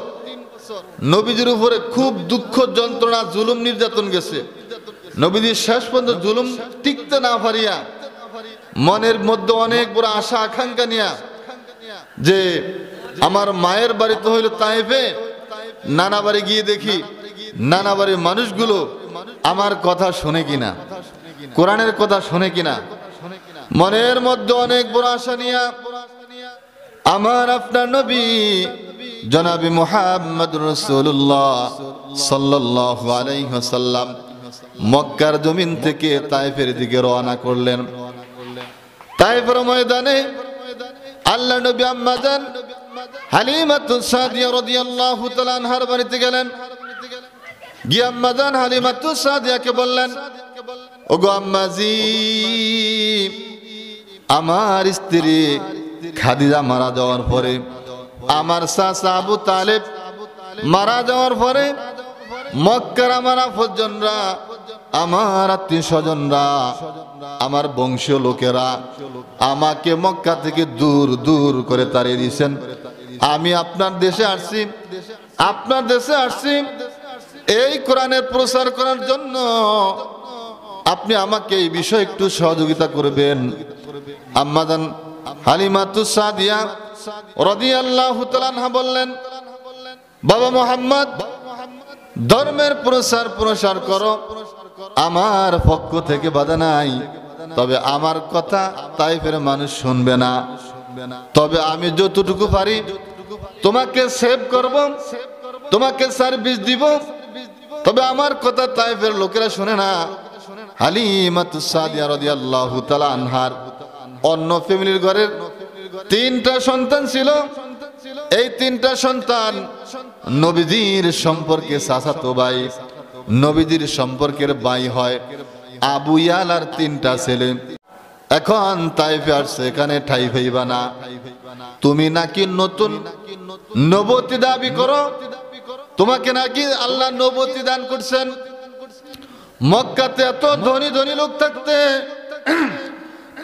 নবীজির উপরে খুব দুঃখ, যন্ত্রণা, জুলুম, নির্যাতন গেছে। নবীজি শেষ পর্যন্ত জুলুম টিকতে না পারিয়া মনের মধ্যে অনেক বড় আশা আকাঙ্ক্ষা নিয়া যে আমার মায়ের বাড়ি তো হইল তায়েফে, নানা বাড়ি গিয়ে দেখি নানা বাড়ির মানুষগুলো আমার কথা শোনে কিনা, কোরআনের কথা শোনে কিনা। মনের মধ্যে অনেক বড় আশা নিয়া আমার আপনার নবী জনাবি মুহাম্মদুর রাসূলুল্লাহ সাল্লাল্লাহু আলাইহি ওয়াসাল্লাম মক্কার জমিন থেকে তায়েফের দিকে রওনা করলেন। তায়েফের ময়দানে আল্লাহ নবী আম্মাজান হালিমাতু সাদিয়া রাদিয়াল্লাহু তাআলা আনহার বাড়িতে গেলেন। গিয়ে আম্মাজান হালিমাতু সাদিয়াকে বললেন, ওগো আম্মাজি, আমার স্ত্রী খাদিজা মারা যাওয়ার পরে, আমার চাচা আবু তালেব মারা যাওয়ার পরে মক্কার আমার আপনজনরা, আমার আত্মীয় স্বজনরা, আমার বংশীয় লোকেরা আমাকে মক্কা থেকে দূর দূর করে তাড়িয়ে দিয়েছেন। আমি আপনার দেশে আসছি, আপনার দেশে আসছি এই কোরআনের প্রচার করার জন্য। আপনি আমাকে এই বিষয়ে একটু সহযোগিতা করবেন। আম্মাজান হালিমাতু সাদিয়া রাদিয়াল্লাহু তাআলা আনহা বললেন, বাবা মুহাম্মদ, ধর্মের প্রসার করো, আমার পক্ষ থেকে বাধা নাই, তবে আমার কথা তায়েফের মানুষ শুনবে না। তবে আমি যতটুকু পারি তোমাকে সেভ করব, তোমাকে সার্ভিস দিব, তবে আমার কথা তায়েফের লোকেরা শুনে না। হালিমাতু সাদিয়া রাদিয়াল্লাহু তাআলা আনহার অন্য ফ্যামিলির ঘরের 3টা সন্তান ছিল। এই 3টা সন্তান নবীজির সম্পর্কে চাচাতো ভাই, নবীজির সম্পর্কের ভাই হয়। আবু ইয়ালার 3টা ছেলে এখন তায়েফে আসছে, এখানে ঠাই পাইবা না। তুমি নাকি নতুন নবুয়তি দাবি করো, তোমাকে নাকি আল্লাহ নবুয়তি দান করছেন। মক্কাতে এত ধনী ধনী লোক থাকতে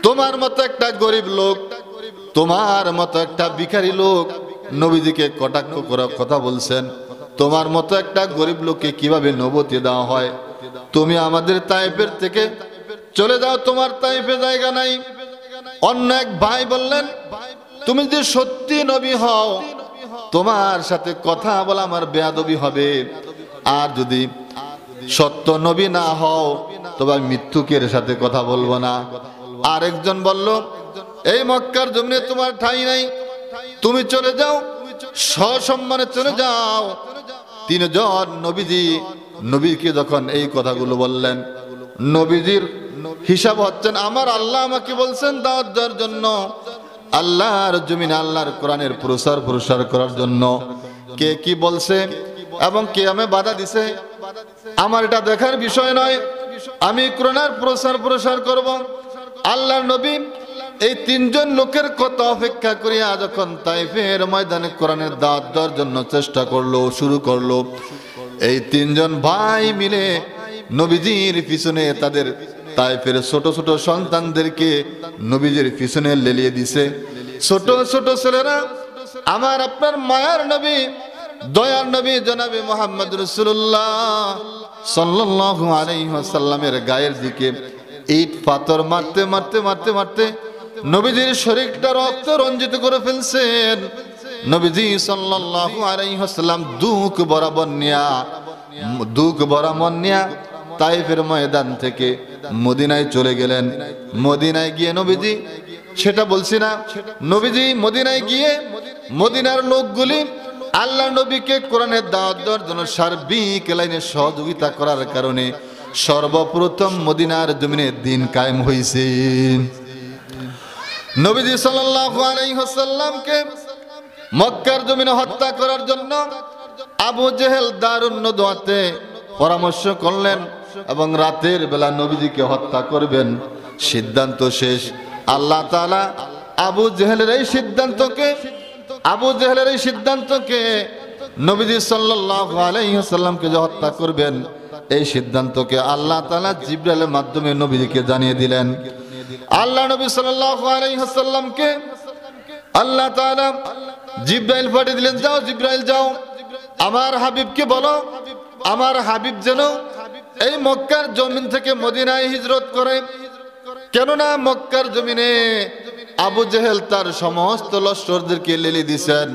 তোমার মতো একটা গরিব লোক, তোমার মতো একটা ভিখারি লোক নবীজিকে কটাক্ষ করার কথা বলছেন। তোমার মতো একটা গরিব লোককে কিভাবে নবুয়তি দেওয়া হয়? তুমি আমাদের তায়েফের থেকে চলে যাও, তোমার তাইফে জায়গা নাই। অন্য এক ভাই বললেন, তুমি যদি সত্যি নবী হও তোমার সাথে কথা বলা আমার বেয়াদবি হবে, আর যদি সত্য নবী না হও তবে আমি মৃত্যুকের সাথে কথা বলবো না। আরেকজন বলল, এই মক্কার জমিনে তোমার ঠাঁই নাই, তুমি চলে যাও, সসম্মানে চলে যাও। তিনজন নবীকে যখন এই কথাগুলো বললেন, নবীজির হিসাব হচ্ছেন, আমার আল্লাহ আমাকে বলছেন দাওয়াত দেওয়ার জন্য, আল্লাহর জমিনে আল্লাহর কোরআনের প্রসার করার জন্য। কে কি বলছে এবং কে আমি বাধা দিছে আমার এটা দেখার বিষয় নয়। আমি কোরআনের প্রসার করব। আল্লাহর নবী এই তিনজন লোকের কথা অপেক্ষা করিয়া যখন তাইফের ময়দানে কোরআনের দাওয়াত দেওয়ার জন্য চেষ্টা শুরু করলো, এই তিনজন ভাই মিলে নবীজির পিছনে তাদের তাইফের ছোট ছোট সন্তানদেরকে নবীজির পিছনে লেলিয়ে দিছে। ছোট ছোট ছেলেরা আমার আপনার মায়ার নবী, দয়ার নবী জনাবে মুহাম্মদ রাসূলুল্লাহ সাল্লাল্লাহু আলাইহি ওয়াসাল্লামের গায়ের দিকে ইট পাথর মারতে নবীজির শরীরটা রক্ত রঞ্জিত করে ফেলছেন। নবীজি সাল্লাল্লাহু আলাইহি ওয়াসাল্লাম দুঃখ ভরা মন নিয়া তাইফের ময়দান থেকে মদিনায় চলে গেলেন। মদিনায় গিয়ে নবীজি, সেটা বলছি না, নবীজি মদিনায় গিয়ে মদিনার লোকগুলি আল্লাহ নবীকে কোরআনের দাওয়াত দেওয়ার জন্য সার্বিক লাইনে সহযোগিতা করার কারণে সর্বপ্রথম মদিনার জমিনে দিন কায়েম হয়েছে। নবীজি সাল্লাল্লাহু আলাইহি ওয়াসাল্লামকে মক্কার জমিনে হত্যা করার জন্য আবু জেহেল দারুন নদওয়াতে পরামর্শ করলেন এবং রাতের বেলা নবীজিকে হত্যা করবেন। সিদ্ধান্ত শেষ। আল্লাহ তাআলা আবু জেহেলের এই সিদ্ধান্তকে নবীজি সাল্লাল্লাহু আলাইহি ওয়াসাল্লামকে যে হত্যা করবেন এই সিদ্ধান্তকে আল্লাহ তাআলা জিবরাইলের মাধ্যমে নবীজিকে জানিয়ে দিলেন। আল্লাহ নবী সাল্লাল্লাহু আলাইহি ওয়াসাল্লামকে আল্লাহ তাআলা জিবরাইল পাঠিয়ে দিলেন, যাও জিবরাইল যাও, আমার হাবিবকে বলো আমার হাবিব যেন এই মক্কার জমিন থেকে মদিনায় হিজরত করে। কেননা মক্কার জমিনে আবু জেহেল তার সমস্ত লস্করদেরকে লেলিয়ে দিয়েছেন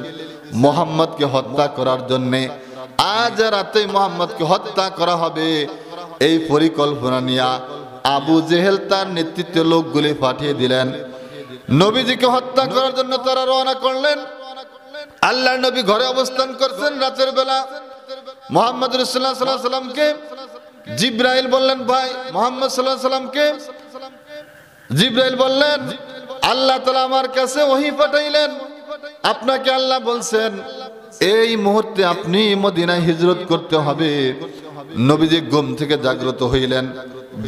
মুহাম্মদকে হত্যা করার জন্য। আজ রাতে মুহাম্মদকে হত্যা করা হবে এই পরিকল্পনা নিয়ে আবু জেহেল তার নেতৃত্বে লোকগুলি পাঠিয়ে দিলেন। নবীজিকে হত্যা করার জন্য তারা রওনা করলেন। আল্লাহর নবী ঘরে অবস্থান করছেন রাতের বেলা। মুহাম্মদ রাসূলুল্লাহ সাল্লাল্লাহু আলাইহি ওয়াসাল্লামকে জিবরাইল বললেন, ভাই মুহাম্মদ সাল্লাল্লাহু আলাইহি ওয়াসাল্লামকে জিবরাইল বললেন, আল্লাহ তাআলা আমার কাছে ওহী পাঠাইলেন, আপনাকে আল্লাহ বলছেন এই মুহূর্তে আপনি মদিনায় হিজরত করতে হবে। নবীজি ঘুম থেকে জাগ্রত হইলেন।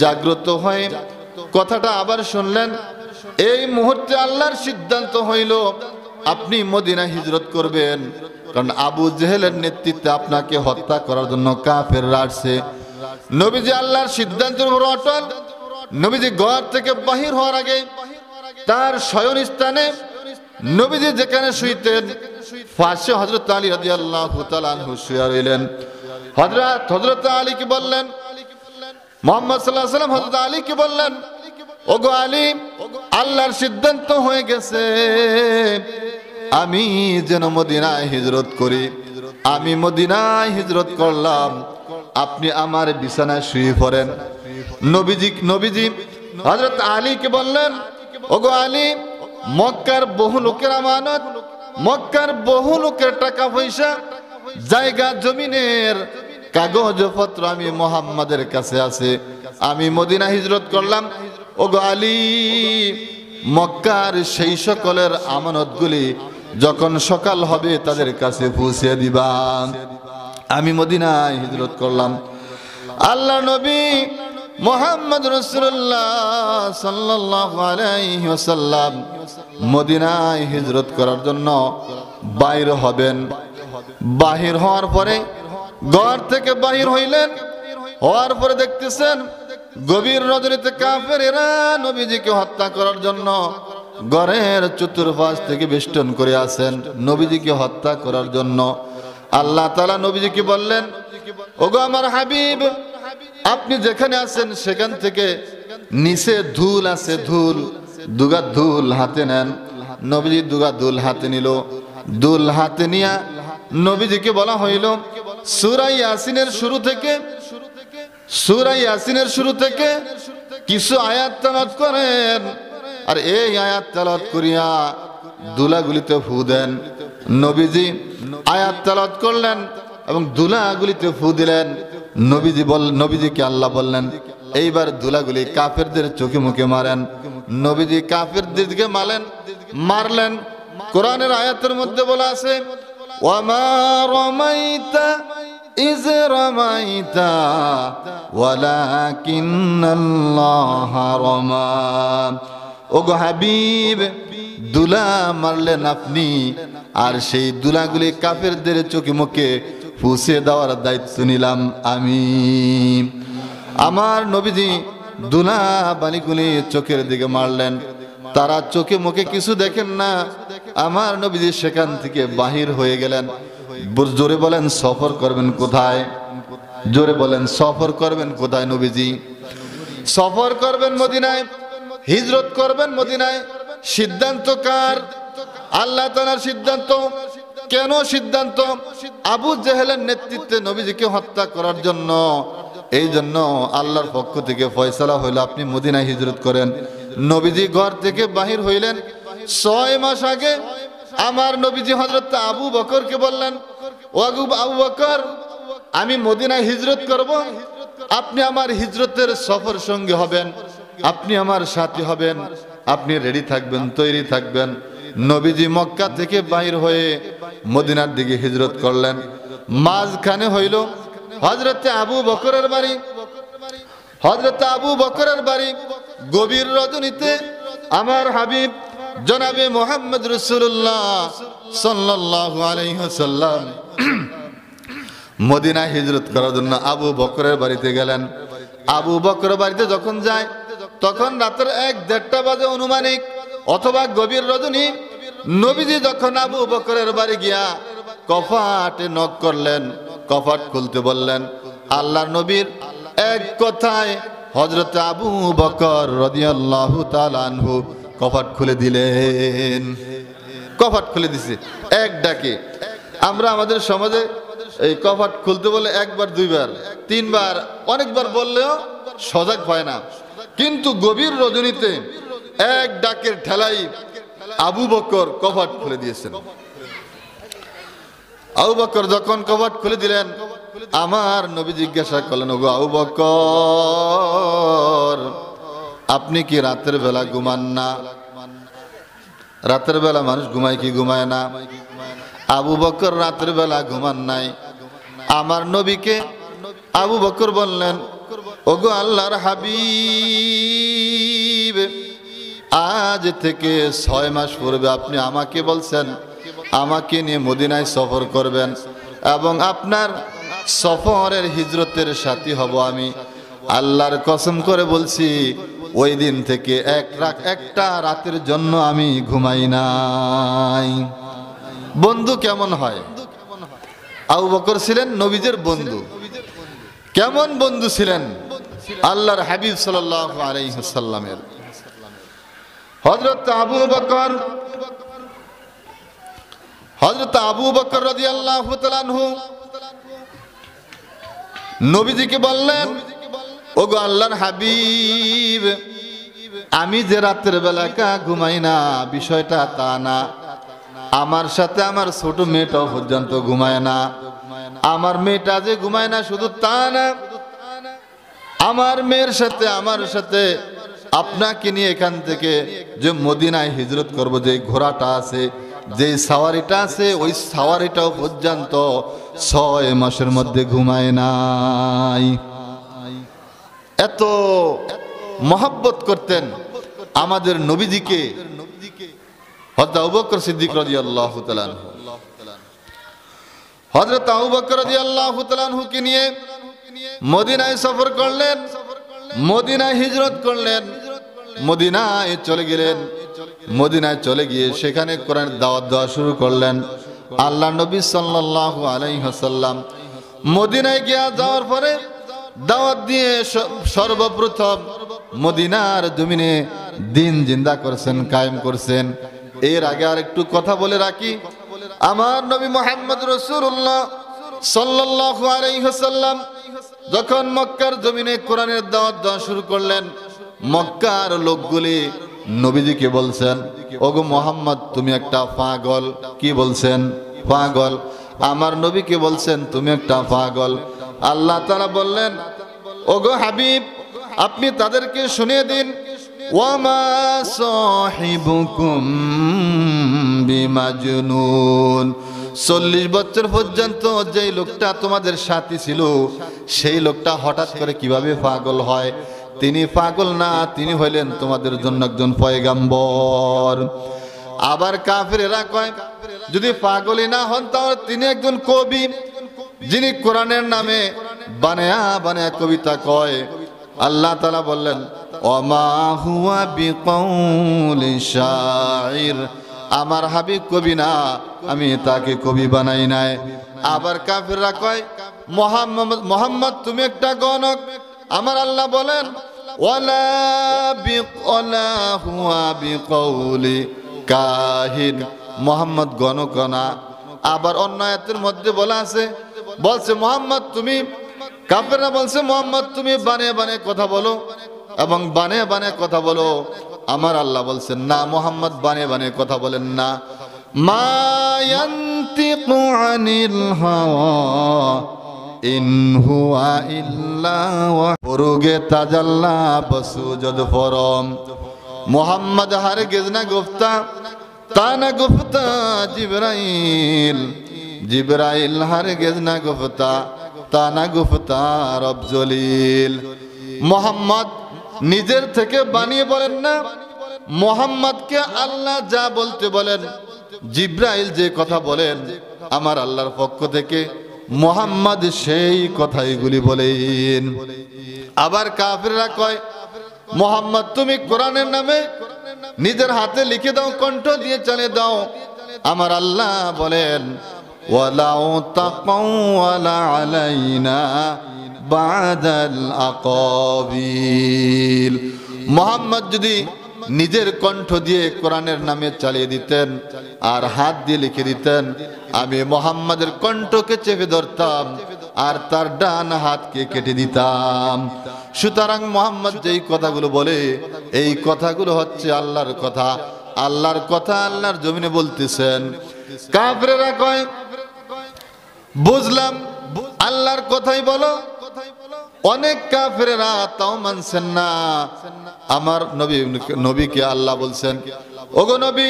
জাগ্রত হয়ে কথাটা আবার শুনলেন। এই মুহূর্তে আল্লাহর সিদ্ধান্ত হইল আপনি মদিনায় হিজরত করবেন, কারণ আবু জেহেলের নেতৃত্বে আপনাকে হত্যা করার জন্য কাফেররা আসছে। নবীজি আল্লাহর সিদ্ধান্তের উপর অটল। নবীজি ঘর থেকে বাহির হওয়ার আগে তার শয়ন স্থানে নবীজি যেখানে শুইতেন পাশে হযরত আলী রাদিয়াল্লাহু তাআলা আনহু শুয়ে রইলেন। হযরত আলীকে বললেন, মুহাম্মদ সাল্লাল্লাহু আলাইহি ওয়াসাল্লাম হযরত আলীকে বললেন, ওগো আলী, আল্লাহর সিদ্ধান্ত হয়ে গেছে আমি যেন মদিনায় হিজরত করি। আমি মদিনায় হিজরত করলাম, আপনি আমার বিছানায় শুয়ে পড়েন। নবীজি হযরত আলীকে বললেন, ওগো আলী, মক্কার বহু লোকের আমানত, মক্কার বহু লোকের টাকা পয়সা, জায়গা জমিনের কাগজপত্র আমি মুহাম্মাদের কাছে আছে, আমি মদিনা হিজরত করলাম। ওগো আলী, মক্কার সেই সকলের আমানতগুলি যখন সকাল হবে তাদের কাছে পৌঁছে দিবা। আমি মদিনায় হিজরত করলাম। আল্লাহ নবী মুহাম্মদ রাসূলুল্লাহ সাল্লাল্লাহু আলাইহি ওয়াসাল্লাম মদিনায় হিজরত করার জন্য বাইর হবেন। বাহির হওয়ার পরে ঘর থেকে বাহির হইলেন। হওয়ার পরে দেখতেছেন গভীর রজনীতে কাফেরেরা নবীজিকে হত্যা করার জন্য ঘরের চতুর্পাশ থেকে বেষ্টন করে আছেন নবীজিকে হত্যা করার জন্য। আল্লাহ তাআলা নবীজিকে বললেন, ওগো আমার হাবিব, আপনি যেখানে আছেন সেখান থেকে নিচে ধুল আছে, ধুল, দুগা ধুল হাতে নেন। নবীজি দুগা ধুল হাতে নিল। ধুল হাতে নিয়া নবীজিকে বলা হইল সূরা ইয়াসিনের শুরু থেকে কিছু আয়াত তেলাওয়াত করেন, আর এই আয়াত তেলাওয়াত করিয়া দুলাগুলিতে ফু দেন। নবীজি আয়াত তেলাওয়াত করলেন এবং দুলাগুলিতে ফু দিলেন। নবীজিকে আল্লাহ বললেন এইবার দুলাগুলি কাফেরদের চোখে মুখে মারেন। নবীজি কাফেরদের দিকে মারলেন। কোরআনের আয়াতের মধ্যে বলা আছে ওয়ামা রামাইতা ইয রামাইতা ওয়ালাকিন্নাল্লাহা রামা। ওগো হাবিব, দুলা মারলেন আপনি, আর সেই দুলাগুলি কাফেরদের চোখে মুখে ফুঁসে দেওয়ার দায়িত্ব নিলাম আমি। আমার নবীজি দুলা বালিগুলি চোখের দিকে মারলেন, তারা চোখে মুখে কিছু দেখেন না। আমার নবীজি সেখান থেকে বাহির হয়ে গেলেন। জোরে বলেন সফর করবেন কোথায়? জোরে বলেন সফর করবেন কোথায়? নবীজি সফর করবেন মদিনায়, হিজরত করবেন মদিনায়। সিদ্ধান্ত কার? আল্লাহ তাআলার সিদ্ধান্ত। কেন সিদ্ধান্ত? আবু জেহেলের নেতৃত্বে নবীজিকে হত্যা করার জন্য। এই জন্য আল্লাহর পক্ষ থেকে ফয়সালা হইল আপনি মদিনায় হিজরত করেন। নবীজি ঘর থেকে বাহির হইলেন 6 মাস আগে। আমার নবীজি হযরত আবু বকরকে বললেন ও আবু বকর, আমি মদিনায় হিজরত করব, আপনি আমার হিজরতের সফর সঙ্গী হবেন, আপনি আমার সাথী হবেন, আপনি রেডি থাকবেন, তৈরি থাকবেন। নবীজি মক্কা থেকে বাহির হয়ে মদিনার দিকে হিজরত করলেন। মাঝখানে হইল হযরত আবু বকরের বাড়ি। হযরত আবু বকরের বাড়ি গভীর রজনীতে আমার হাবিব জনাবে মুহাম্মদ রাসূলুল্লাহ সাল্লাল্লাহু আলাইহি ওয়াসাল্লাম মদিনায় হিজরত করার জন্য আবু বকরের বাড়িতে গেলেন। আবু বকরের বাড়িতে যখন যায় তখন রাতের 1-1:30 বাজে অনুমানিক, অথবা গভীর রজনী। নবীজি যখন আবু বকরের বাড়ি গিয়া কফাটে নক করলেন, কফাট খুলতে বললেন, আল্লাহর নবীর এক কথায় হযরত আবু বকর রাদিয়াল্লাহু তাআলা আনহু কফাট খুলে দিলেন। কফাট খুলে দিছে এক ডাকে। আমরা আমাদের সমাজে এই কফাট খুলতে বলে 1বার 2বার 3বার অনেকবার বললেও সজাগ হয় না, কিন্তু গভীর রজনীতে এক ডাকের ঠেলাই আবু বকর কফাট খুলে দিয়েছেন। আবু বকর যখন কফাট খুলে দিলেন, আমার নবী জিজ্ঞাসা করলেন, ওগো আবু বকর, আপনি কি রাতের বেলা ঘুমান না? রাতের বেলা মানুষ ঘুমায় কি ঘুমায় না? আবু বকর রাতের বেলা ঘুমান নাই। আমার নবীকে আবু বকর বললেন, ওগো আল্লাহর হাবিব, আজ থেকে 6 মাস পূর্বে আপনি আমাকে বলছেন আমাকে নিয়ে মদিনায় সফর করবেন এবং আপনার সফরের হিজরতের সাথী হব আমি। আল্লাহর কসম করে বলছি, ওই দিন থেকে একটা রাতের জন্য আমি ঘুমাই নাই। বন্ধু কেমন হয়? আবু বকর ছিলেন নবীজের বন্ধু। কেমন বন্ধু ছিলেন? আল্লাহর হাবিব সাল্লাল্লাহু আলাইহি ওয়াসাল্লামের। হযরত আবু বকর রাদিয়াল্লাহু তাআলা আনহু নবীজিকে বললেন, ওগো আল্লাহর হাবিব, আমি যে রাতের বেলা ঘুমাই না বিষয়টা তা না। আমার সাথে আমার ছোট মেয়েটাও পর্যন্ত ঘুমায় না। আমার মেয়েটা যে ঘুমায় না শুধু তা না, আমার মেয়ের সাথে আমার সাথে আপনাকে নিয়ে এখান থেকে যে মদিনায় হিজরত করব, যে ঘোড়াটা আছে, যে সাওয়ারিটা আছে, ওই সাওয়ারিটাও পর্যন্ত 6 মাসের মধ্যে ঘুমায় নাই। এত মহব্বত করতেন আমাদের নবীজিকে হযরত আবু বকর সিদ্দিক রাদিয়াল্লাহু তাআলা আনহু। হযরত আবু বকর রাদিয়াল্লাহু তাআলা আনহুকে নিয়ে মদিনায় সফর করলেন, মদিনায় হিজরত করলেন, মদিনায় চলে গেলেন। মদিনায় চলে গিয়ে সেখানে কোরআনের দাওয়াত দেওয়া শুরু করলেন। আল্লাহ নবী সাল্লাল্লাহু আলাইহি ওয়াসাল্লাম মদিনায় গিয়া যাওয়ার পরে দাওয়াত দিয়ে সর্বপ্রথম মদিনার জমিনে দিন জিন্দা করছেন, কায়েম করছেন। এর আগে আর একটু কথা বলে রাখি, আমার নবী মুহাম্মদ রাসূলুল্লাহ সাল্লাল্লাহু আলাইহি ওয়াসাল্লাম যখন মক্কার জমিনে কোরআনের দাওয়াত দেওয়া শুরু করলেন, মক্কার লোকগুলি নবীজিকে বলছেন, ওগো মুহাম্মদ তুমি একটা পাগল। কি বলছেন? পাগল। আমার নবীকে বলছেন তুমি একটা পাগল। আল্লাহ তাআলা বললেন, ওগো হাবিব আপনি তাদেরকে শুনিয়ে দিন, ওয়ামা সাহিবুকুম বিমাজনুন। 40 বছর পর্যন্ত যেই লোকটা তোমাদের সাথী ছিল, সেই লোকটা হঠাৎ করে কিভাবে পাগল হয়? তিনি পাগল না, তিনি হইলেন তোমাদের জন্য একজন পয়গাম্বর। আবার কাফেরেরা কয়, যদি পাগলই না হন তাহলে তিনি একজন কবি, যিনি কোরআনের নামে বানায়া বানায়া কবিতা কয়। আল্লাহ তাআলা বললেন, ওমা হুয়া বিকাউলি শাইর। আমার হাবিব কবি না, আমি তাকে কবি বানাই নাই। আবার কাফেররা কয়, মুহাম্মদ তুমি একটা গণক। আমার আল্লাহ বলেন, ওয়ালা হুয়া বিকাউলি কাহিন। মুহাম্মদ গণক না। আবার অন্য আয়াতের মধ্যে বলা আছে, বলছে মুহাম্মদ তুমি, কাফেররা বলছে মুহাম্মদ তুমি বানিয়ে বানিয়ে কথা বলো এবং বানিয়ে বানিয়ে কথা বলো। আমার আল্লাহ বলছেন না, মুহাম্মদ বানিয়ে বানিয়ে কথা বলেন না। মা ইয়ান্তিকু আনিল হাওয়া ইন হুয়া ইল্লা ওয়াহরুগে তাজাল্লা বসুজদ ফরম। মুহাম্মদ হারগিজ না গুফতা, তা না গুফতা জিবরাইল। জিবরাইল হারগিজ না গুফতা, তা না গুফতা রব জলিল। মুহাম্মদ নিজের থেকে বানিয়ে বলেন না, মুহাম্মদকে আল্লাহ যা বলতে বলেন, জিবরাইল যে কথা বলেন আমার আল্লাহর পক্ষ থেকে, মুহাম্মদ সেই কথাইগুলি বলেন। আবার কাফেররা কয়, মুহাম্মদ তুমি কোরআনের নামে নিজের হাতে লিখে দাও, কণ্ঠ দিয়ে চালিয়ে দাও। আমার আল্লাহ বলেন, ওয়ালাউ তাকাওয়ালা আলাইনা বাদাল আকাবিল। মুহাম্মদ যদি নিজের কণ্ঠ দিয়ে কোরআনের নামে চালিয়ে দিতেন আর হাত দিয়ে লিখে দিতেন, আমি মুহাম্মাদের কণ্ঠকে চেপে ধরতাম আর তার ডান হাতকে কেটে দিতাম। সুতরাং মুহাম্মদ যেই কথাগুলো বলে, এই কথাগুলো হচ্ছে আল্লাহর কথা। আল্লাহর কথা আল্লাহর জমিনে বলতেছেন। কাফেররা কয়, বুঝলাম আল্লাহর কথাই বলো। অনেক কাফেররা তাও মানছেন না। আমার নবীকে আল্লাহ বলছেন, ওগো নবী,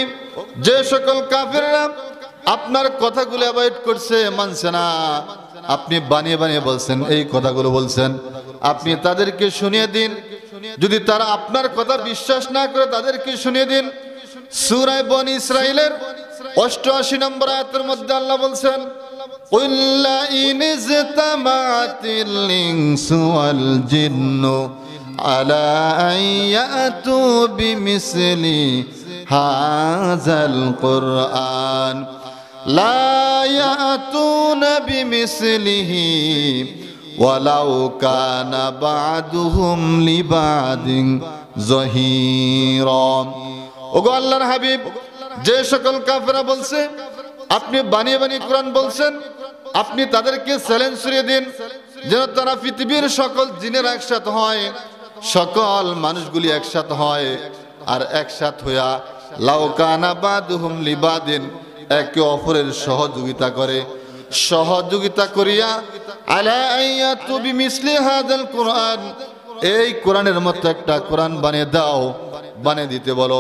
যে সকল কাফেররা আপনার কথাগুলো অ্যাভয়েড করছে, মানছে না, আপনি বানিয়ে বানিয়ে বলছেন, এই কথাগুলো বলছেন, আপনি তাদেরকে শুনিয়ে দিন। যদি তারা আপনার কথা বিশ্বাস না করে তাদেরকে শুনিয়ে দিন। সূরা বনী ইসরাঈলের 88 নম্বর আয়াতের মধ্যে আল্লাহ বলছেন, قُلْ لَئِنِ اجْتَمَعَتِ الْإِنسُ وَالْجِنُّ عَلَىٰ أَن يَأْتُوا بِمِثْلِ هَٰذَا الْقُرْآنِ لَا يَأْتُونَ بِمِثْلِهِ وَلَوْ كَانَ بَعْضُهُمْ لِبَعْضٍ ظَهِيرًا। ওগো আল্লাহর হাবিব, যে সকল কাফেররা বলছে আপনি বানিয়ে বানিয়ে কোরআন বলছেন, আপনি তাদেরকে চ্যালেঞ্জ ছড়িয়ে দিন যেন তারা পৃথিবীর সকল জিনের একসাথ হয়, সকল মানুষগুলি একসাথ হয়, আর একসাথ হইয়া লাউ কানা বাদুহুম লিবাদিন, একে অপরের সহযোগিতা করে, সহযোগিতা করিয়া আলা আইয়াতু বিমিসলি হাযাল কুরআন, এই কোরআনের মতো একটা কোরআন বানিয়ে দাও, বানিয়ে দিতে বলো।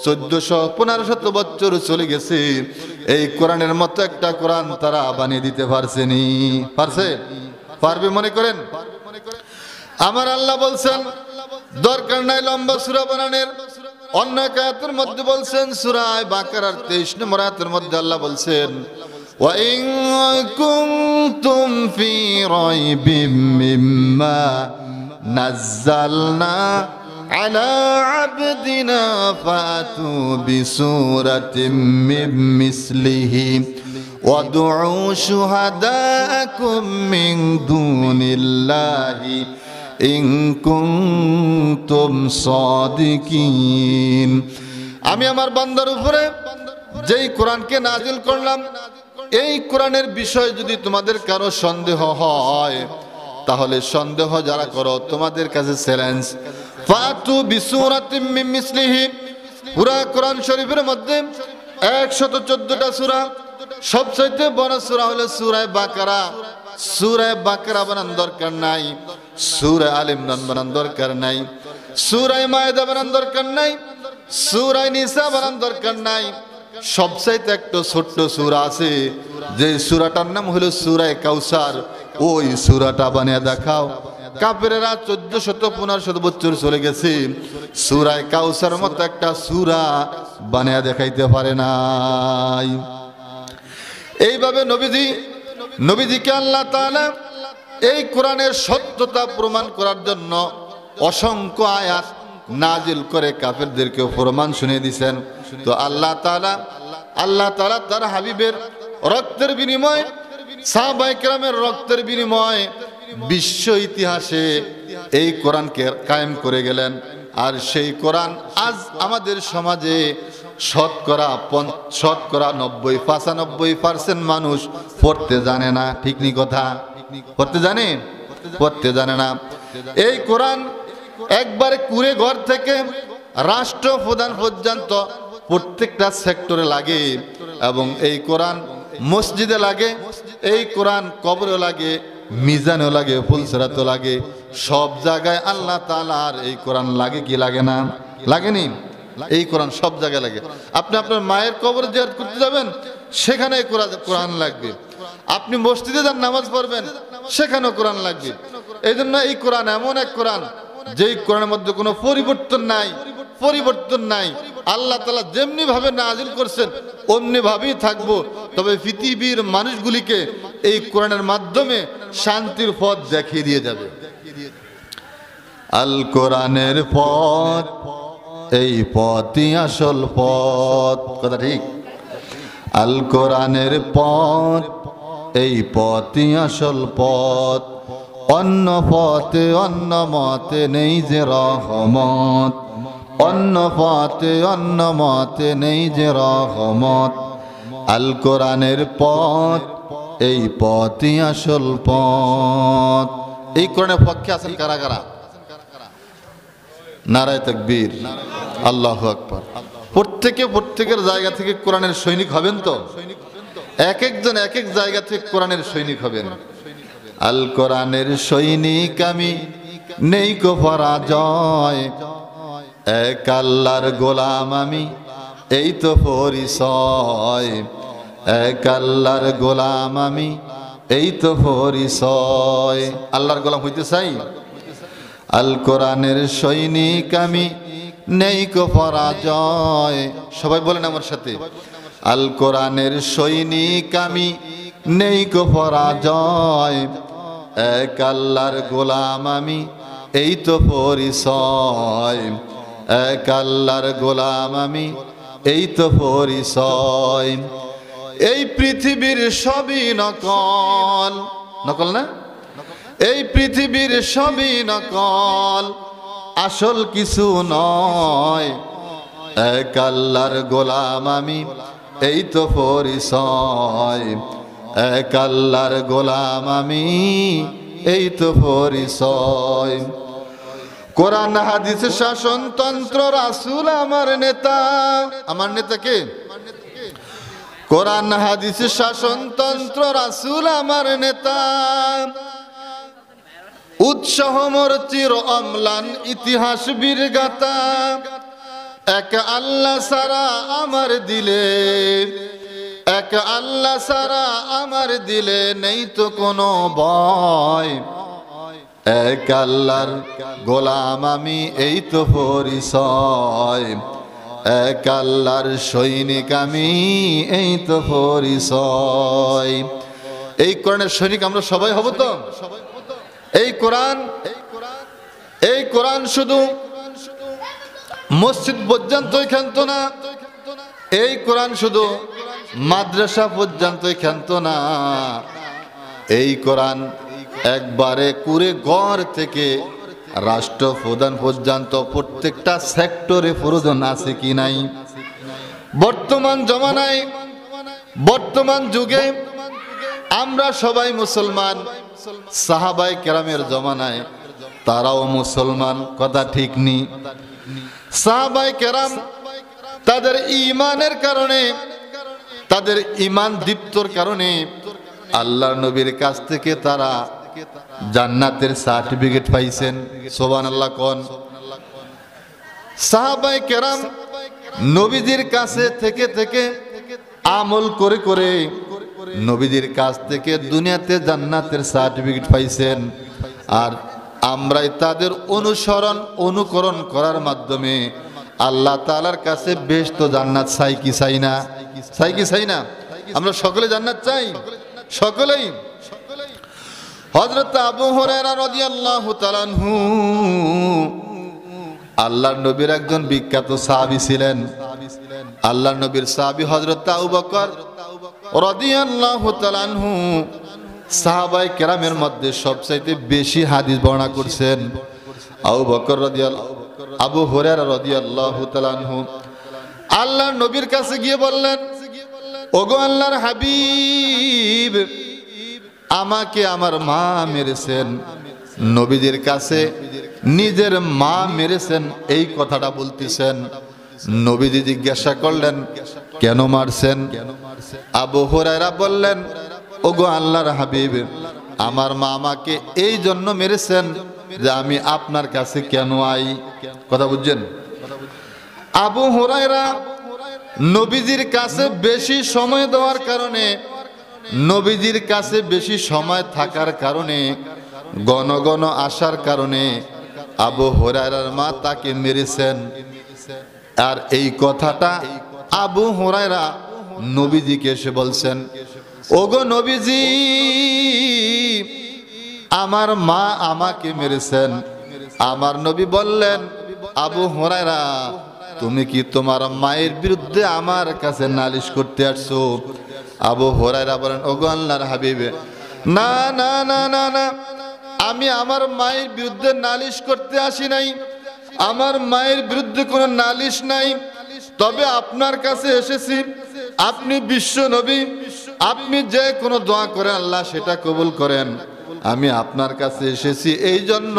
1400-1500 বছর চলে গেছে, এই কোরআনের মতো একটা কোরআন তারা বানিয়ে দিতে পারছেনি। পারছে? পারবে মনে করেন? আমার আল্লাহ বলছেন, দরকার নাই লম্বা সূরা বানানোর। অন্য আয়াতের মধ্যে বলছেন, সূরা বাকারার 23 নম্বর আয়াতের মধ্যে আল্লাহ বলছেন, ওয়া ইন কুনতুম ফি রাইবিম মিম্মা নাযালনা আলা আবদিনা ফাতু বিসূরাতিম মিন মিসলিহি ওয়াদউ শুহাদাকুম মিন দুনিল্লাহি ইন কুনতুম সাদিকিন। আমি আমার বান্দার উপরে যেই কোরআনকে নাজিল করলাম, এই কোরআনের বিষয়ে যদি তোমাদের কারো সন্দেহ হয়, তাহলে সন্দেহ যারা করো তোমাদের কাছে চ্যালেঞ্জ, ফাতু বিসূরাতিম মিন মিসলিহি। পুরা কোরআন শরীফের মধ্যে 114টা সূরা, সবচেয়ে বড় সূরা হলো সূরা বাকারা। সূরা বাকারা বানান দরকার নাই, সূরা আল ইমরান বানান দরকার নাই, সূরা মায়েদা বানান দরকার নাই, সূরা নিসা বানান দরকার নাই। সবচাইতে একটা ছোট্ট সূরা আছে, যে সূরাটার নাম হলো সূরা কাউসার। ওই সূরাটা বানিয়ে দেখাও। কাফেরেরা 1415 বছর চলে গেছে, সূরা কাউসার মতো একটা সূরা বানিয়ে দেখাইতে পারে নাই। এইভাবে নবীজিকে আল্লাহ তাআলা এই কোরআনের সত্যতা প্রমাণ করার জন্য অসংখ্য আয়াত নাজিল করে কাফেরদেরকেও প্রমাণ শুনিয়ে দিয়েছেন। তো আল্লাহ তাআলা তার হাবিবের রক্তের বিনিময়ে, সাহাবায়ে কেরামের রক্তের বিনিময়ে বিশ্ব ইতিহাসে এই কোরআনকে কায়েম করে গেলেন। আর সেই কোরআন আজ আমাদের সমাজে শতকরা 95% মানুষ পড়তে জানে না। ঠিক নি কথা? পড়তে জানে না। এই কোরআন একবারে কুড়ে ঘর থেকে রাষ্ট্রপ্রধান পর্যন্ত প্রত্যেকটা সেক্টরে লাগে, এবং এই কোরআন মসজিদে লাগে, এই কোরআন কবরে লাগে, মিজানেও লাগে, ফুলসরাতেও লাগে। সব জায়গায় আল্লাহ তাআলার এই কোরআন লাগে কি লাগে না? লাগেনি? এই কোরআন সব জায়গায় লাগে। আপনি আপনার মায়ের কবরে জিয়ারত করতে যাবেন, সেখানে কোরআন লাগবে। আপনি মসজিদে যান নামাজ পড়বেন, সেখানেও কোরআন লাগবে। এই জন্য এই কোরআন এমন এক কোরআন, যেই কোরআনের মধ্যে কোনো পরিবর্তন নাই। আল্লাহ তাআলা যেমনি ভাবে নাজিল করছেন অমনি ভাবেই থাকবো। তবে পৃথিবীর মানুষগুলিকে এই কোরআনের মাধ্যমে শান্তির পথ দেখিয়ে দিয়ে যাবে। আল কোরআনের পথ, এই পথই আসল পথ। কথা ঠিক? আল কোরআনের পথ, এই পথই আসল পথ। অন্য পথে অন্য মতে নেই যে রহমত, অন্য পথে অন্য মতে নেই যে রহমত। আল কোরআনের পথ, এই পথই আসল পথ। এই কোরআনের পক্ষে আছেন কারা কারা? নারায়ে তাকবীর, আল্লাহু আকবার। প্রত্যেকের জায়গা থেকে কোরআনের সৈনিক হবেন তো? এক একজন এক এক জায়গা থেকে কোরআনের সৈনিক হবেন। আল কোরআনের সৈনিক আমি, নেই কো পরাজয়, এক আল্লাহর গোলাম আমি, এই তো পরিচয়। এক আল্লাহর গোলাম আমি, এই তো পরিচয়। আল্লাহর গোলাম হইতে চাই? আল কোরআনের সৈনিক আমি, নেই কো পরাজয়। সবাই বলেন আমার সাথে, আল কোরআনের সৈনিক আমি, নেই কো পরাজয়। এক আল্লাহর গোলাম আমি, এই তো পরিচয়। এক আল্লাহর গোলাম আমি, এই তো পরিচয়। এই পৃথিবীর সবই নকল, নকল না? এই পৃথিবীর সবই নকল, আসল কিছু নয়। এক আল্লাহর গোলাম আমি, এই তো পরিচয়। এক আল্লাহর গোলাম আমি, এই তো পরিচয়। কোরআন হাদিস শাসনতন্ত্র রাসূল আমার নেতা। আমার নেতা কে? কোরআন হাদিস শাসনতন্ত্র রাসূল আমার নেতা। উৎসাহ মোর চির অম্লান, ইতিহাস বীরগাথা। এক আল্লাহ সারা আমার দিলে, এক আল্লাহ সারা আমার দিলে নেই তো কোনো ভয়। এক আল্লাহর গোলাম আমি, এই তো পরিচয়। এক আল্লাহর সৈনিক আমি, এই তো পরিচয়। এই কোরআনের সৈনিক আমরা সবাই হব তো? এই কোরআন শুধু মসজিদ পর্যন্তই ক্ষান্ত না, এই কোরআন শুধু মাদ্রাসা পর্যন্তই ক্ষান্ত না। এই কোরআন একবারে কুড়ে ঘর থেকে রাষ্ট্রপ্রধান পর্যন্ত প্রত্যেকটা সেক্টরে প্রয়োজন আছে কি নাই? বর্তমান জমানায়, বর্তমান যুগে আমরা সবাই মুসলমান। সাহাবায়ে কেরামের জমানায় তারাও মুসলমান, কথা ঠিক নি? সাহাবায়ে কেরাম তাদের ঈমানের কারণে, তাদের ঈমান দীপ্তর কারণে আল্লাহর নবীর কাছ থেকে তারা জান্নাতের সার্টিফিকেট পাইছেন। সুবহানাল্লাহ কোন? সাহাবায়ে কেরাম নবীজির কাছে থেকে থেকে আমল করে করে নবীজির কাছ থেকে দুনিয়াতে জান্নাতের সার্টিফিকেট পাইছেন। আর আমরাই তাদের অনুসরণ অনুকরণ করার মাধ্যমে আল্লাহ তাআলার কাছে বেহেশত জান্নাত চাই কি চাই না? চাই কি চাই না? আমরা সকলে জান্নাত চাই, সকলেই। হযরত আবু হুরায়রা রাদিয়াল্লাহু তাআলা আনহু আল্লাহর নবীর একজন বিখ্যাত সাহাবী ছিলেন। আল্লাহর নবীর সাহাবী হযরত আবু বকর রাদিয়াল্লাহু তাআলা আনহু সাহাবায়ে কেরামের মধ্যে সবচাইতে বেশি হাদিস বর্ণনা করছেন। আবু বকর আবু হুরায়রা রাদিয়াল্লাহু তাআলা আনহু আল্লাহর নবীর কাছে গিয়ে বললেন, ওগো আল্লাহর হাবিব, আমাকে আমার মা মেরেছেন। নবীজির কাছে নিজের মা মেরেছেন এই কথাটা বলতেছেন। নবীজি জিজ্ঞাসা করলেন, কেন মারছেন? আবু হুরায়রা বললেন, ওগো আল্লাহর হাবিব, আমার মা আমাকে এই জন্য মেরেছেন যে আমি আপনার কাছে কেন আই। কথা বুঝছেন? আবু হুরায়রা নবীজির কাছে বেশি সময় দেওয়ার কারণে, নবীজির কাছে বেশি সময় থাকার কারণে, ঘন ঘন আসার কারণে আবু হুরায়রার মা তাকে মেরেছেন। আর এই কথাটা আবু হুরায়রা নবীজিকে এসে বলছেন, ওগো নবীজি, আমার মা আমাকে মেরেছেন। আমার নবী বললেন, আবু হুরায়রা, তুমি কি তোমার মায়ের বিরুদ্ধে আমার কাছে নালিশ করতে আসছো? আবু হুরায়রা বলেন, ওগো আল্লাহর হাবিব, না না না না না, আমি আমার মায়ের বিরুদ্ধে নালিশ করতে আসি নাই। আমার মায়ের বিরুদ্ধে কোনো নালিশ নাই। তবে আপনার কাছে এসেছি, আপনি বিশ্ব নবী, আপনি যে কোনো দোয়া করেন আল্লাহ সেটা কবুল করেন। আমি আপনার কাছে এসেছি এই জন্য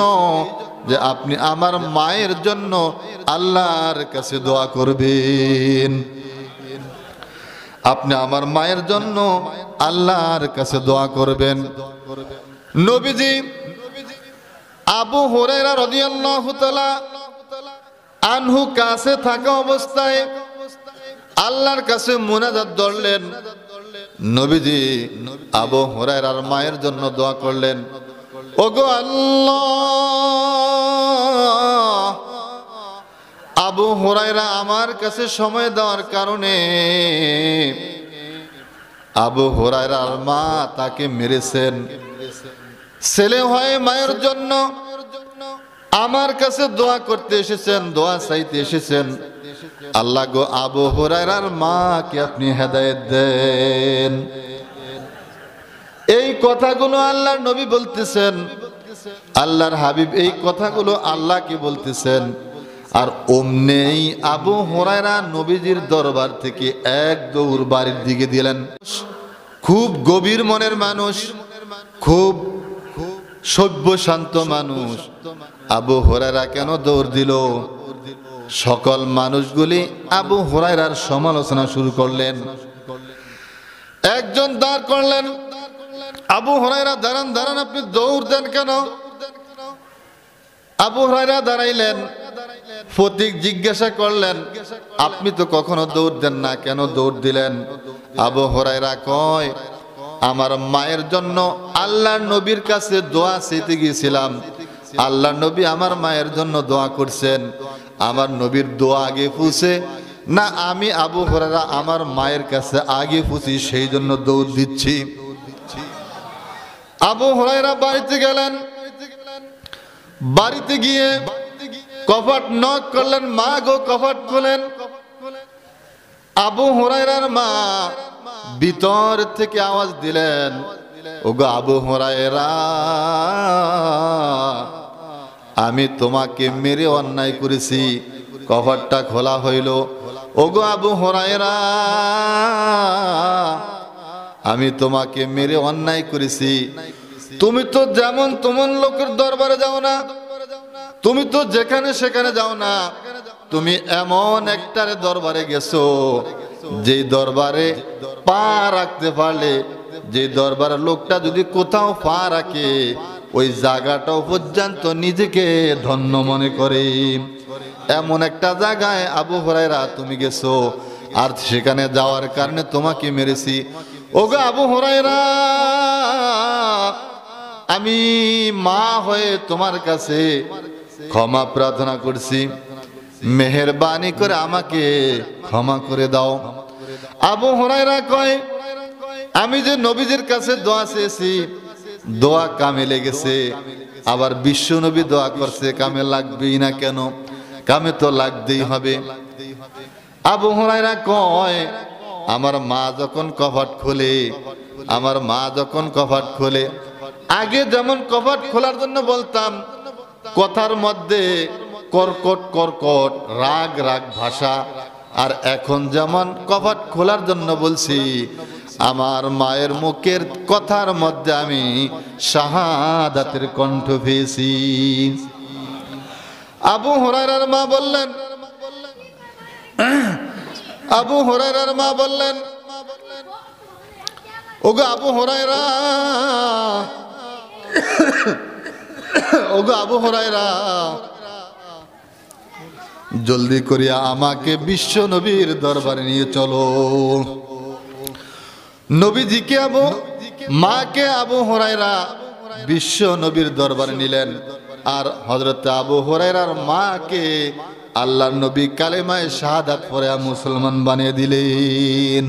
যে আপনি আমার মায়ের জন্য আল্লাহর কাছে দোয়া করবেন। আপনি আমার মায়ের জন্য আল্লাহর কাছে দোয়া করবেন। নবীজি আবু হুরায়রা রাদিয়াল্লাহু তাআলা আনহু কাছে থাকা অবস্থায় আল্লাহর কাছে মুনাজাত ধরলেন। নবীজি আবু হুরায়রার মায়ের জন্য দোয়া করলেন, ওগো আল্লাহ, আবু হুরায়রা আমার কাছে সময় দেওয়ার কারণে আবু হুরায়রার মা তাকে মেরেছেন। ছেলে হয় মায়ের জন্য আমার কাছে দোয়া করতে এসেছেন, দোয়া চাইতে এসেছেন। আল্লাহ গো, আবু হুরায়রার মাকে আপনি হেদায়েত দেন। এই কথাগুলো আল্লাহর নবী বলতেছেন, আল্লাহর হাবিব এই কথাগুলো আল্লাহকে বলতেছেন। আর অমনেই আবু হুরায়রা নবীজির দরবার থেকে এক দৌড় বাড়ির দিকে দিলেন। খুব গভীর মনের মানুষ, খুব সভ্য শান্ত মানুষ। আবু হুরায়রা কেন দৌড় দিল? সকল মানুষগুলি আবু হুরায়রার সমালোচনা শুরু করলেন। একজন দাঁড় করলেন, আবু হুরায়রা দাঁড়ান দাঁড়ান, আপনি দৌড় দেন কেন? আবু হুরায়রা দাঁড়াইলেন। ফতিক জিজ্ঞাসা করলেন, আপনি তো কখনো দৌড় দেন না, কেন দৌড় দিলেন? আবু হুরায়রা কয়, আমার মায়ের জন্য আল্লাহর নবীর কাছে দোয়া চাইতে গিয়েছিলাম। আল্লাহর নবী আমার মায়ের জন্য দোয়া করছেন। আমার নবীর দোয়া আগে পৌঁছে না, আমি আবু হুরায়রা আমার মায়ের কাছে আগে পৌঁছি, সেই জন্য দৌড় দিচ্ছি। আবু হুরায়রা বাড়িতে গেলেন। বাড়িতে গিয়ে কপাট নক করলেন, মা গো কপাট খোলেন। আবু হুরায়রার মা ভিতর থেকে আওয়াজ দিলেন, ওগো আবু হুরায়রা, আমি তোমাকে মেরে অন্যায় করেছি। কভারটা খোলা হইল। ওগো আবু হুরায়রা, আমি তোমাকে মেরে অন্যায় করেছি। তুমি তো যেমন তেমন লোকের দরবারে যাও না, তুমি তো যেখানে সেখানে যাও না, তুমি এমন একটার দরবারে গেছো যে দরবারে পা রাখতে পারলে, যে দরবারের লোকটা যদি কোথাও পা রাখে ওই জায়গাটাও পর্যন্ত নিজেকে ধন্য মনে করে। এমন একটা জায়গায় আবু হুরায়রা তুমি গেছো, আর সেখানে যাওয়ার কারণে তোমাকে মেরেছি। ওগো আবু হুরায়রা, আমি মা হয়ে তোমার কাছে ক্ষমা প্রার্থনা করছি, মেহেরবানি করে আমাকে ক্ষমা করে দাও। আবু হুরায়রা কয়, আমি যে নবীজির কাছে দোয়া চেয়েছি, দোয়া কামে লেগেছে। আবার বিশ্ব নবী দোয়া করছে, কামে লাগবেই না কেন? কামে তো লাগতেই হবে। আবু হুরায়রা কয়, আমার মা যখন কপাট খোলে, আমার মা যখন কপাট খোলে, আগে যেমন কপাট খোলার জন্য বলতাম, কথার মধ্যে কর্কট কর্কট রাগ রাগ ভাষা, আর এখন যেমন কপাট খোলার জন্য বলছি, আমার মায়ের মুখের কথার মধ্যে আমি শাহাদাতের কণ্ঠ পেয়েছি। আবু হুরায়রার মা বললেন, আবু হুরায়রার মা বললেন, ওগো আবু হুরায়রা, ওগো আবু হুরায়রা, জলদি করিয়া আমাকে বিশ্ব নবীর দরবারে নিয়ে চলো। নবীজিকে মাকে আবু হুরায়রা বিশ্ব নবীর দরবারে নিলেন, আর হযরত আবু হুরায়রার মাকে আল্লাহর নবী কালেমায়ে শাহাদাত পড়ে মুসলমান বানিয়ে দিলেন।